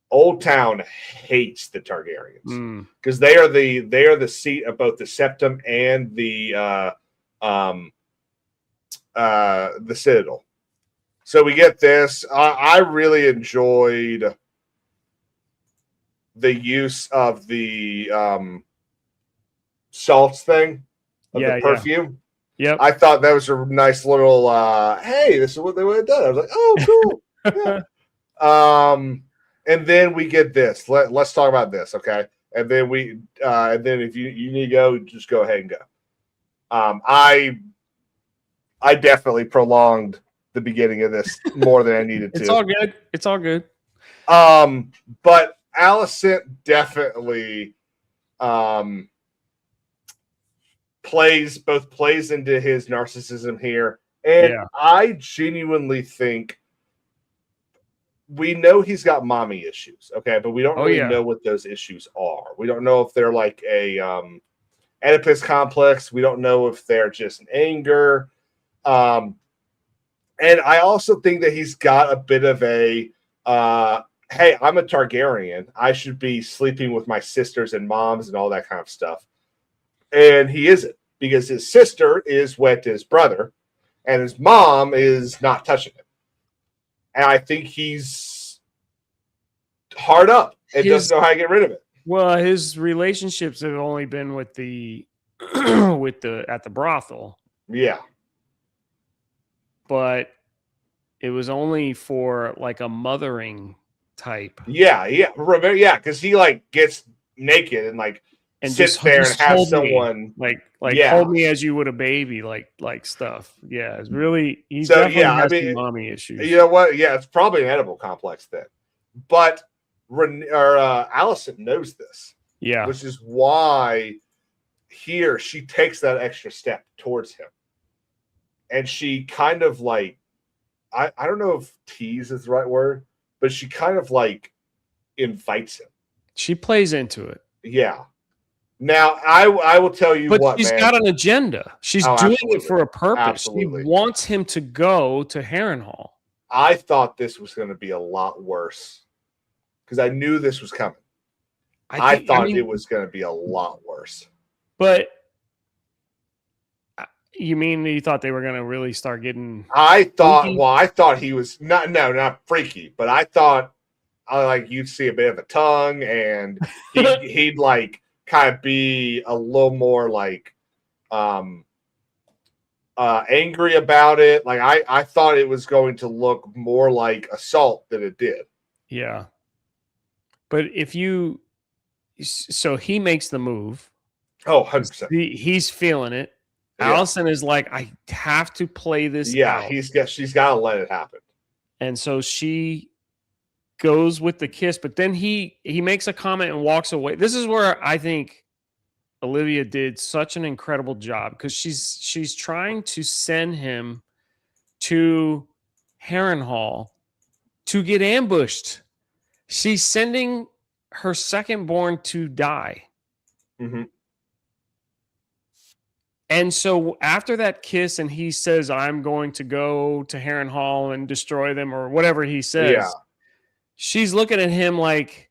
Old Town hates the Targaryens because they are the seat of both the Septum and the Citadel. So we get this. I really enjoyed the use of the salts thing of the perfume. Yeah. I thought that was a nice little hey, this is what they would have done. I was like, oh, cool. Yeah. And then we get this. Let's talk about this, okay? And then if you need to go, just go ahead and go. I definitely prolonged the beginning of this more than I needed to. It's all good. But Alicent definitely plays into his narcissism here. And I genuinely think we know he's got mommy issues, okay, but we don't really know what those issues are. We don't know if they're like a Oedipus complex. We don't know if they're just an anger. And I also think that he's got a bit of a hey, I'm a Targaryen. I should be sleeping with my sisters and moms and all that kind of stuff. And he isn't, because his sister is wed to his brother, and his mom is not touching him. And I think he's hard up and doesn't know how to get rid of it. Well, his relationships have only been with the at the brothel. Yeah. But it was only for like a mothering type. Yeah. Remember, because he like gets naked and sits there and has someone hold me as you would a baby, like stuff. Yeah, it's really definitely has some mommy issues. You know what? Yeah, it's probably an edible complex then. But Alicent knows this. Yeah, which is why here she takes that extra step towards him, and she kind of I don't know if tease is the right word, but she kind of invites him. She plays into it. Yeah. Now, I will tell you but she's got an agenda. She's doing it for a purpose. Absolutely. She wants him to go to Harrenhal. I thought this was going to be a lot worse because I knew this was coming. I thought it was going to be a lot worse. But you mean you thought they were going to really start getting? I thought he was not freaky, but I thought you'd see a bit of a tongue, and he'd kind of be a little more angry about it. I thought it was going to look more like assault than it did. Yeah. But so he makes the move. Oh, 100%. He's feeling it. Yeah. Alicent is like, I have to play this out. She's got to let it happen. And so she goes with the kiss, but then he makes a comment and walks away. This is where I think Olivia did such an incredible job, because she's trying to send him to Harrenhal to get ambushed. She's sending her second-born to die. Mm-hmm. And so after that kiss, and he says, I'm going to go to Harrenhal and destroy them, or whatever he says, she's looking at him like,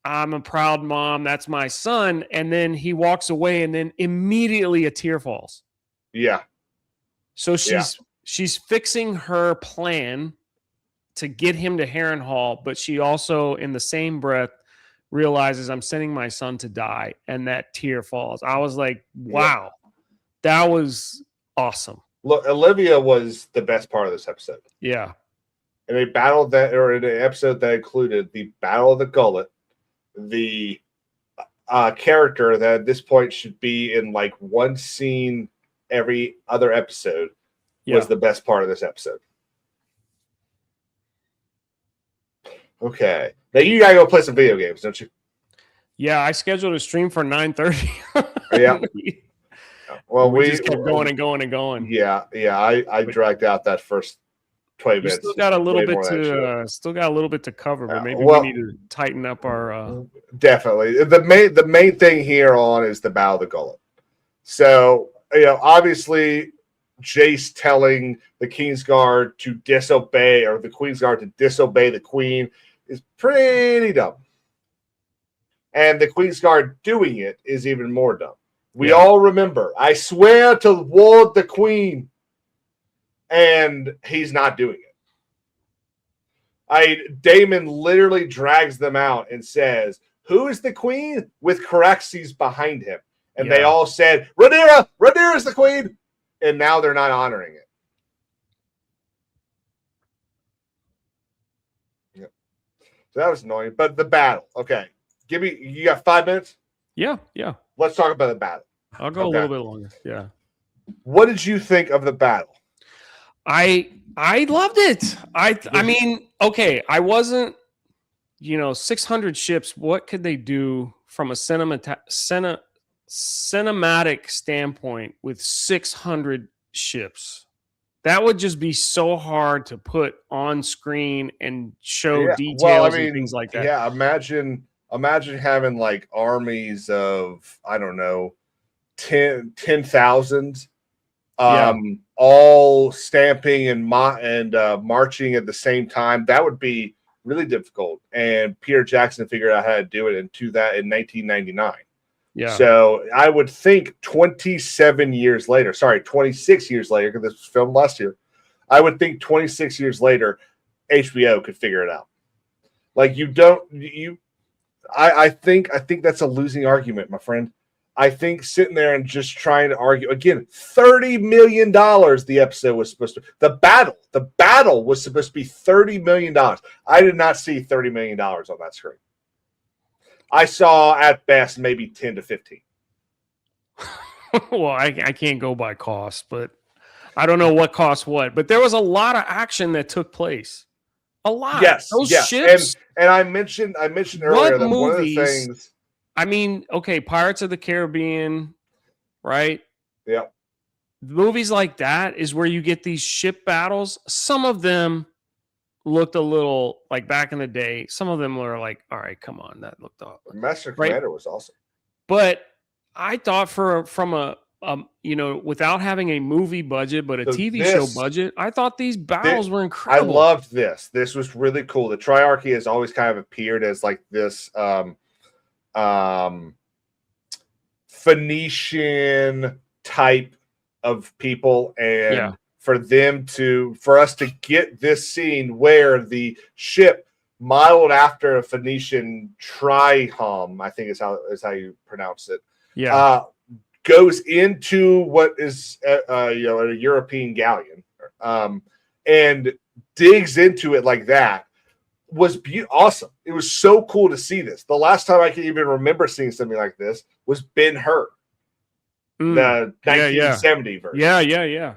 I'm a proud mom. That's my son. And then he walks away, and then immediately a tear falls. Yeah. So she's she's fixing her plan to get him to Harrenhal, but she also, in the same breath, realizes I'm sending my son to die, and that tear falls. I was like, wow, that was awesome. Look, Olivia was the best part of this episode. Yeah. In a battle that, or in an episode that included the Battle of the Gullet, the character that at this point should be in like one scene every other episode was the best part of this episode. Okay. Now you gotta go play some video games, don't you? Yeah, I scheduled a stream for 9:30. Yeah. Well, we just kept going and going and going. Yeah. I dragged out that first 20 minutes. Still got a little bit to cover, but maybe we need to tighten up our. Definitely, the main thing here on is the Battle of the Gullet. So obviously, Jace telling the Kingsguard to disobey, or the Queensguard to disobey the Queen, is pretty dumb. And the Queensguard doing it is even more dumb. We all remember, I swear to ward the Queen. And he's not doing it. Damon literally drags them out and says, "Who is the Queen?" with Caraxes behind him. And they all said, Rhaenyra! Rhaenyra's the Queen! And now they're not honoring it. Yep. So that was annoying. But the battle, okay. You got 5 minutes? Yeah. Let's talk about the battle. I'll go a little bit longer. Yeah. What did you think of the battle? I loved it. I mean, okay, I wasn't, 600 ships. What could they do from a cinematic standpoint with 600 ships? That would just be so hard to put on screen and show details and things like that. Yeah, imagine having like armies of, I don't know, 10,000. All stamping and marching at the same time. That would be really difficult. And Peter Jackson figured out how to do it in 1999. Yeah. So I would think 26 years later, because this was filmed last year. I would think 26 years later, HBO could figure it out. Like I think that's a losing argument, my friend. I think sitting there and just trying to argue again, $30 million. The episode was supposed to. The battle was supposed to be $30 million. I did not see $30 million on that screen. I saw at best maybe 10 to 15. Well, I can't go by cost, but I don't know what cost what. But there was a lot of action that took place. A lot. Yes. Those ships. And I mentioned earlier that one of the things. I mean, okay, Pirates of the Caribbean, right? Yeah. Movies like that is where you get these ship battles. Some of them looked a little like back in the day. Some of them were like, all right, come on, that looked awful. Master Commander was awesome. But I thought from a without having a movie budget, but a TV show budget, I thought these battles were incredible. I loved this. This was really cool. The Triarchy has always kind of appeared as like this Phoenician type of people, and for us to get this scene where the ship modeled after a Phoenician trihum, I think is how you pronounce it, goes into what is a European galleon, and digs into it like that. Was awesome. It was so cool to see this. The last time I can even remember seeing something like this was Ben-Hur, the 1970 version. Yeah.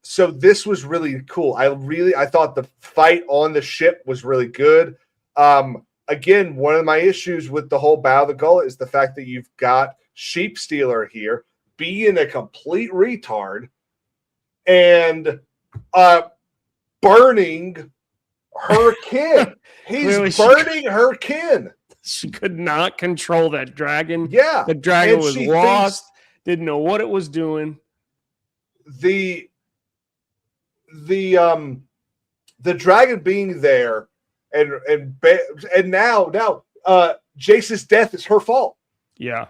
So this was really cool. I thought the fight on the ship was really good. Again, one of my issues with the whole Battle of the Gullet is the fact that you've got Sheep Stealer here being a complete retard and burning her kin. He's burning her kin. She could not control that dragon. Yeah. The dragon was lost, didn't know what it was doing. The dragon being there and now Jace's death is her fault. Yeah.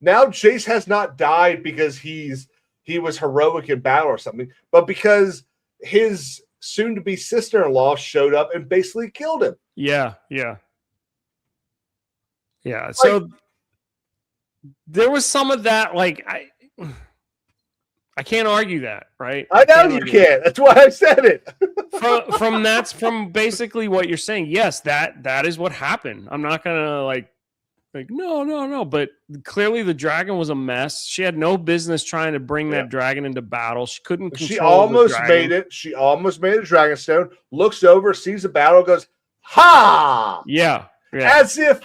Now Jace has not died because he's he was heroic in battle or something, but because his soon-to-be sister-in-law showed up and basically killed him. Yeah. So there was some of that. Like I can't argue that, right? I know you can't. That's why I said it. From basically what you're saying. Yes, that is what happened. I'm not gonna like no. But clearly the dragon was a mess. She had no business trying to bring that dragon into battle. She couldn't control. She almost the made it. She almost made a dragon stone. Looks over, sees the battle, goes, "Ha!" Yeah. As if,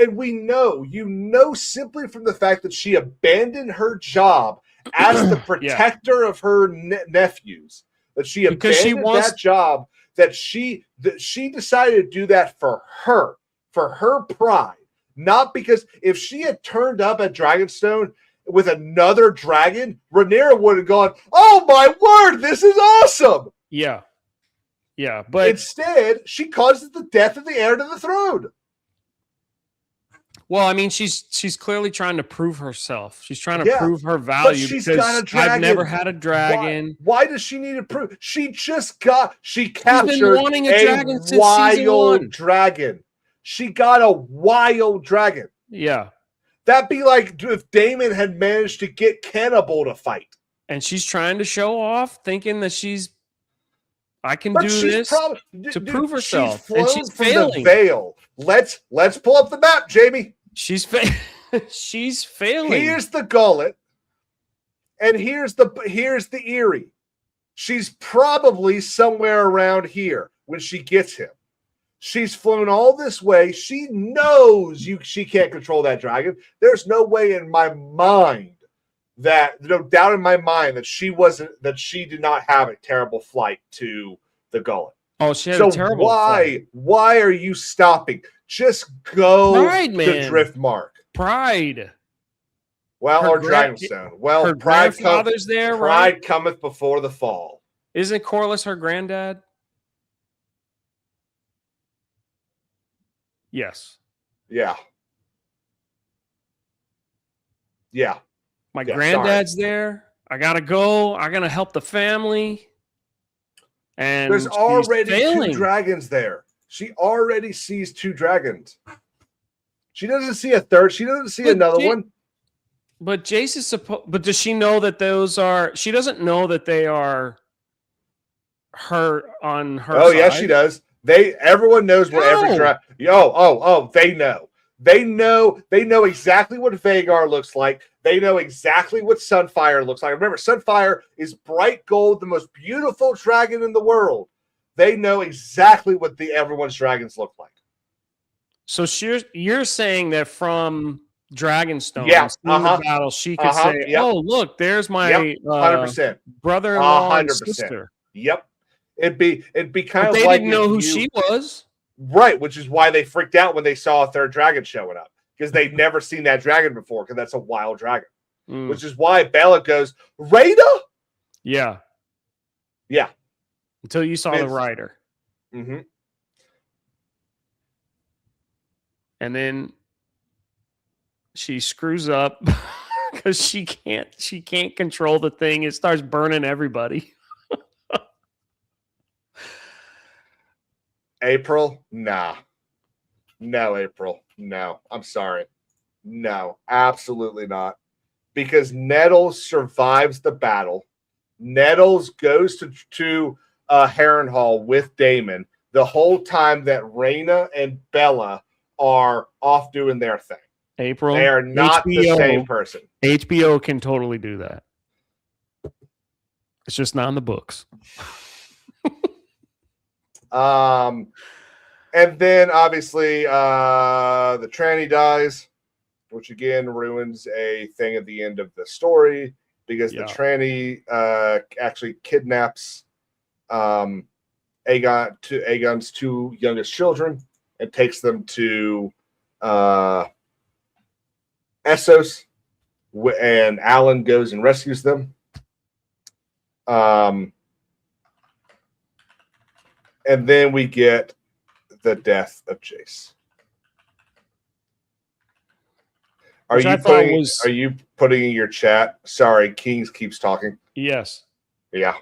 and we know, simply from the fact that she abandoned her job as the protector of her nephews, that she abandoned that job, that she decided to do that for her pride, not because if she had turned up at Dragonstone with another dragon, Rhaenyra would have gone, "Oh my word, this is awesome!" Yeah, but instead, she causes the death of the heir to the throne. Well, I mean, she's clearly trying to prove herself. She's trying to prove her value. But she's got a dragon. I've never had a dragon. Why does she need to prove? She captured a wild dragon. She got a wild dragon. Yeah. That'd be like if Daemon had managed to get Cannibal to fight. And she's trying to show off, thinking that I can do this to prove herself. And she's failing. The Vale. Let's pull up the map, Jamie. She's failing. Here's the gullet. And here's the Eyrie. She's probably somewhere around here when she gets him. She's flown all this way. She knows she can't control that dragon. There's no way in my mind no doubt in my mind that she did not have a terrible flight to the gullet. Oh, she had a terrible flight. Why are you stopping? Just go to Driftmark. Pride. Well, or Dragonstone. Well, her grandfather's there, right? Pride cometh before the fall. Isn't Corlys her granddad? Yes. Yeah. My granddad's there. I gotta go. I gotta help the family. And there's already 2 dragons there. She already sees 2 dragons. She doesn't see a third. She doesn't see another one. But Jace is supposed. But does she know that those are? She doesn't know that they are her on her. Oh side. Yeah, she does. Everyone knows what every dragon. They know. They know exactly what Vhagar looks like. They know exactly what Sunfire looks like. Remember, Sunfire is bright gold, the most beautiful dragon in the world. They know exactly what everyone's dragons look like. So you're saying that from Dragonstone, the battle, she could say, "Oh, look, there's my 100% brother-in-law and sister." Yep, it'd be kind of. They like didn't know who she was. Right, which is why they freaked out when they saw a third dragon showing up, because they'd never seen that dragon before, because that's a wild dragon. Which is why Bella goes, "Rhaena?" Yeah. Until you saw the rider. Mm-hmm. And then she screws up because she can't control the thing. It starts burning everybody. April? Nah. No, April. No. I'm sorry. No, absolutely not. Because Nettles survives the battle. Nettles goes to Harrenhal with Daemon the whole time that Rhaena and Bella are off doing their thing. April. They are not the same person. HBO can totally do that. It's just not in the books. And then obviously the tranny dies, which again ruins a thing at the end of the story, because the tranny actually kidnaps Aegon's 2 youngest children and takes them to Essos, and Alan goes and rescues them. And then we get the death of Jace. Are you putting in your chat? Sorry, Kings keeps talking. Yes. Yeah,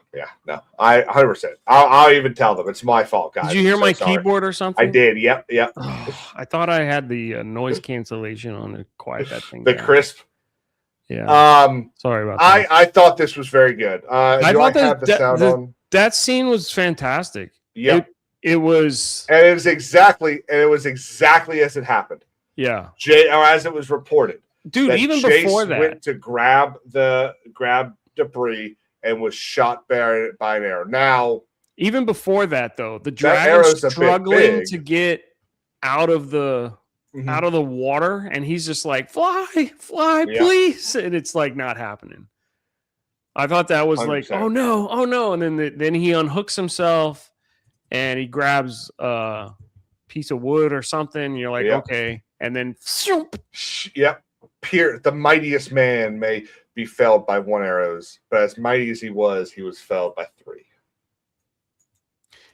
no, I 100%. I'll even tell them it's my fault, guys. Did you hear my keyboard or something? I did. Yep. I thought I had the noise cancellation on to quiet that thing. The down. crisp. Yeah. Sorry about that. I thought this was very good. I thought have the sound on? That scene was fantastic. Yeah. It was. And it was exactly as it happened. Yeah. Or as it was reported. Dude, even Jace before that, went to grab debris and was shot by an arrow. Now, even before that, though, the dragon's struggling to get out of the water, and he's just like, "Fly, please!" And it's like not happening. I thought that was 100%. Like, "Oh no!" And then he unhooks himself, and he grabs a piece of wood or something. You're like, okay, and then, yep. The mightiest man may be felled by 1 arrow, but as mighty as he was felled by 3.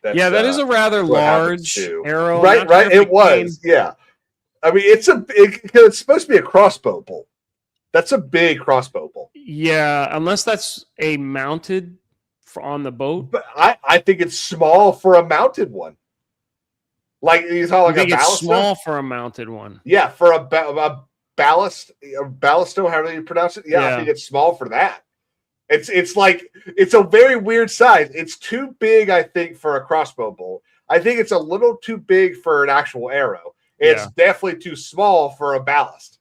That is a rather large arrow. Right. It was. Yeah. I mean, it's supposed to be a crossbow bolt. That's a big crossbow bolt. Yeah, unless that's a mounted on the boat. But I think it's small for a mounted one. Like you saw, like a ballista. It's small for a mounted one. Yeah, for a ballisto, however you pronounce it. Yeah, I think it's small for that. It's like it's a very weird size. It's too big, I think, for a crossbow bolt. I think it's a little too big for an actual arrow. It's definitely too small for a ballast.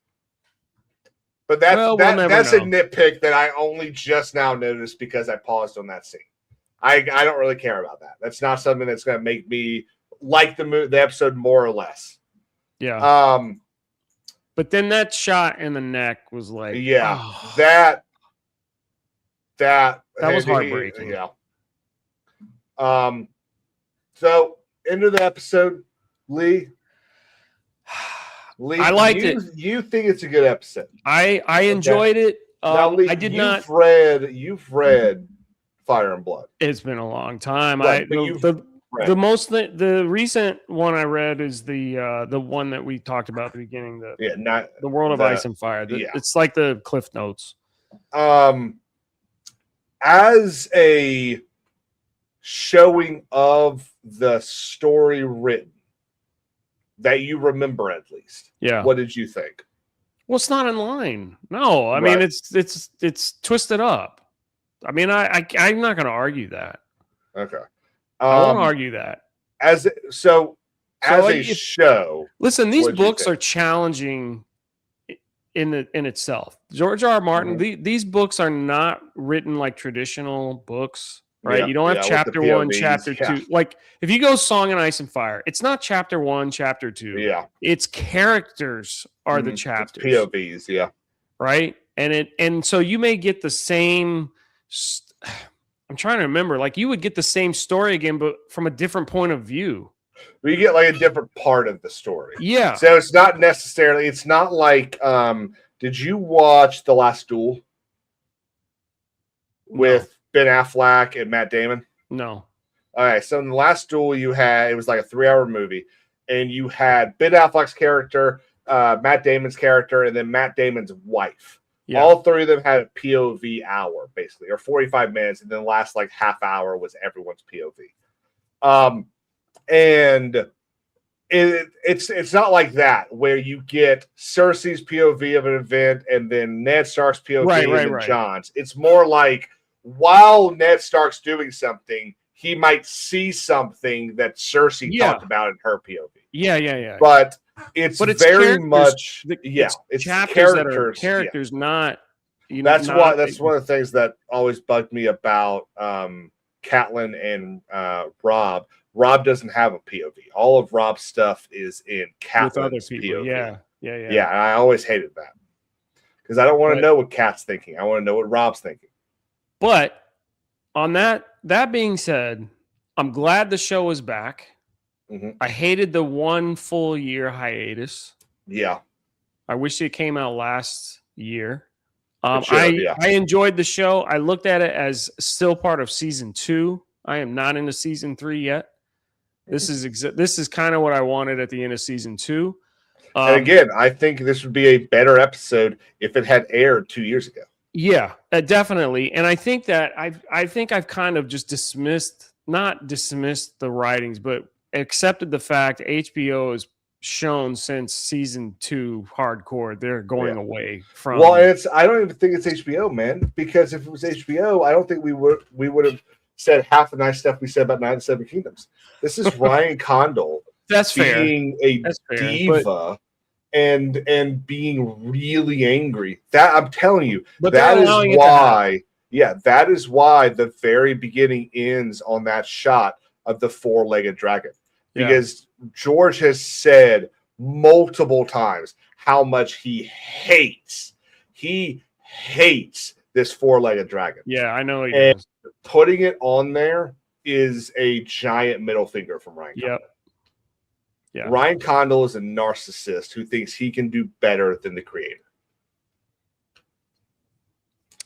But that's a nitpick that I only just now noticed because I paused on that scene. I don't really care about that. That's not something that's going to make me like the episode more or less. Yeah. But then that shot in the neck was like, that was heartbreaking. Yeah. So into the episode, Lee. I liked it. You think it's a good episode? I enjoyed it. Now, Lee, I did not. You've read Fire and Blood. It's been a long time. Right, the recent one I read is the one that we talked about at the beginning. The World of Ice and Fire. It's like the Cliff Notes. As a showing of the story written that you remember, at least. Yeah. What did you think? Well, it's not in line. No, I mean it's twisted up. I mean, I'm not going to argue that. Okay. I won't argue that. As a show. Listen, these books are challenging in itself. George R. R. Martin, these books are not written like traditional books, right? Yeah, you don't have chapter 1, chapter 2. Like if you go Song and Ice and Fire, it's not chapter 1, chapter 2. Yeah. Its characters are the chapters. It's POVs, yeah. Right? And so you may get the same I'm trying to remember, like you would get the same story again, but from a different point of view. You get like a different part of the story. Yeah. So it's not like did you watch The Last Duel with Ben Affleck and Matt Damon? No. All right, so in The Last Duel it was like a 3-hour movie, and you had Ben Affleck's character, Matt Damon's character, and then Matt Damon's wife. Yeah. All 3 of them had a POV hour, basically, or 45 minutes, and then the last like half hour was everyone's POV. And it's not like that where you get Cersei's POV of an event and then Ned Stark's POV and then Jon's. It's more like while Ned Stark's doing something, he might see something that Cersei talked about in her POV. Yeah. But it's very much it's characters, not. That's one of the things that always bugged me about Catelyn and Rob. Rob doesn't have a POV. All of Rob's stuff is in Catelyn's POV. Yeah. And I always hated that because I don't want to know what Kat's thinking. I want to know what Rob's thinking. But on that being said, I'm glad the show is back. Mm-hmm. I hated the 1 full year hiatus. Yeah. I wish it came out last year. I enjoyed the show. I looked at it as still part of season 2. I am not into season 3 yet. This is kind of what I wanted at the end of season 2. And again, I think this would be a better episode if it had aired 2 years ago. Yeah, definitely. And I think that I've kind of just not dismissed the writings, but accepted the fact HBO has shown since season 2 hardcore they're going away from. Well, I don't even think it's HBO, man, because if it was HBO, I don't think we would have said half the nice stuff we said about Night of the Seven Kingdoms. This is Ryan Condal being a diva and being really angry. That I'm telling you, that is why. Yeah, that is why the very beginning ends on that shot of the 4-legged dragon. Because George has said multiple times how much he hates this 4-legged dragon. Yeah, I know he and does. Putting it on there is a giant middle finger from Ryan Condal. Yeah. Ryan Condal is a narcissist who thinks he can do better than the creator.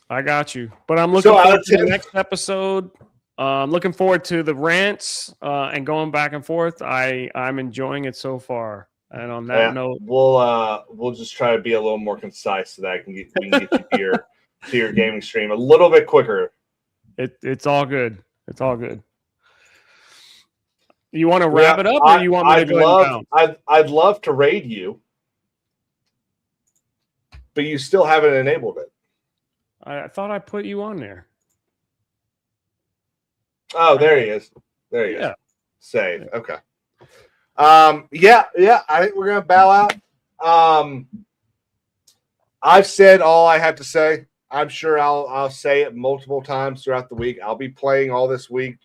I got you. But I'm looking forward to the next episode. I'm looking forward to the rants and going back and forth. I'm enjoying it so far. And on that note, we'll just try to be a little more concise so that we can get you to your gaming stream a little bit quicker. It's all good. It's all good. You want to wrap it up, or you want me to go down? I'd love to raid you, but you still haven't enabled it. I thought I put you on there. Oh, there he is. There he is. Save. Okay. Yeah. I think we're gonna bow out. I've said all I have to say. I'm sure I'll say it multiple times throughout the week. I'll be playing all this week.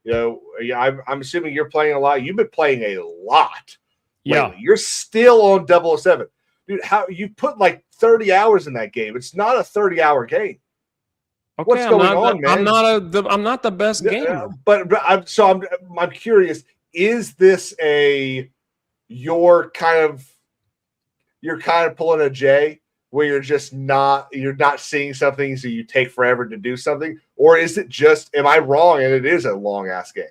You know, I'm assuming you're playing a lot. You've been playing a lot. Yeah. Lately. You're still on 007. Dude, how you put like 30 hours in that game. It's not a 30-hour game. Okay, what's going on, man? I'm not the best gamer. But I'm curious, is this you're kind of pulling a J where you're not seeing something, so you take forever to do something? Or is it just, am I wrong and it is a long ass game?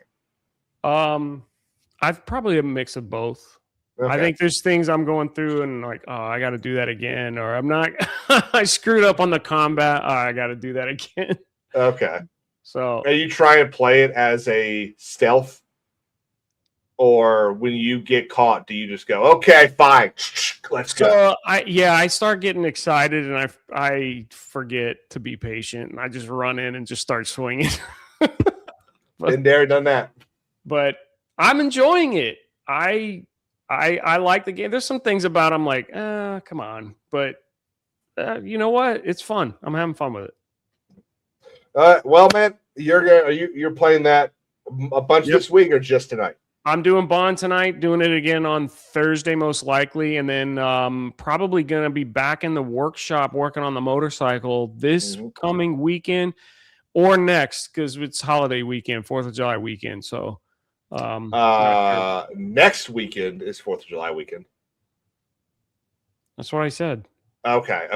I've probably a mix of both. Okay. I think there's things I'm going through and like, oh, I got to do that again, or I'm not. I screwed up on the combat. Oh, I got to do that again. Okay. So, are you trying to play it as a stealth, or when you get caught, do you just go, okay, fine, let's go? I start getting excited and I forget to be patient and I just run in and just start swinging. Been there, done that. But I'm enjoying it. I like the game. There's some things about it I'm like, come on. But you know what? It's fun. I'm having fun with it. Well, man, you're playing that a bunch this week or just tonight? I'm doing Bond tonight, doing it again on Thursday most likely, and then probably going to be back in the workshop working on the motorcycle this coming weekend or next because it's holiday weekend, 4th of July weekend. So next weekend is 4th of July weekend. That's what I said. Okay.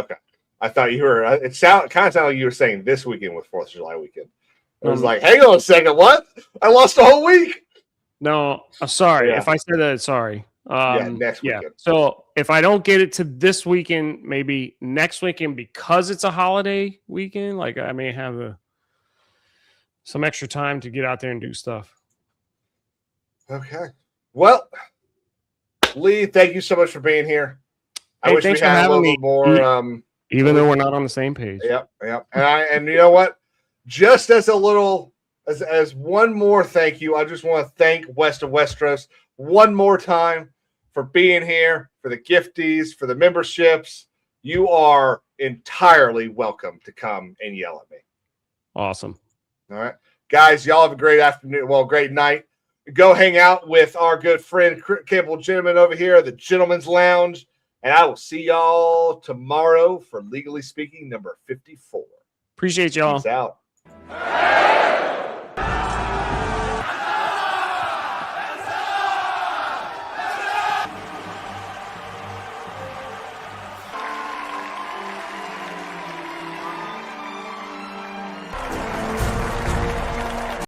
I thought you were. It kind of sounded like you were saying this weekend was 4th of July weekend. I was like, hang on a second, what? I lost a whole week. No, I'm sorry. If I said that, sorry. Next weekend. So if I don't get it to this weekend, maybe next weekend because it's a holiday weekend, like I may have some extra time to get out there and do stuff. Okay. Well, Lee, thank you so much for being here. I wish we had a little bit more. Even though we're not on the same page. Yep. And you know what? Just as a little. As one more thank you, I just want to thank West of Westeros one more time for being here, for the gifties, for the memberships. You are entirely welcome to come and yell at me. Awesome. All right. Guys, y'all have a great afternoon. Well, great night. Go hang out with our good friend Campbell Gentleman over here at the Gentleman's Lounge. And I will see y'all tomorrow for Legally Speaking number 54. Appreciate y'all. Peace out.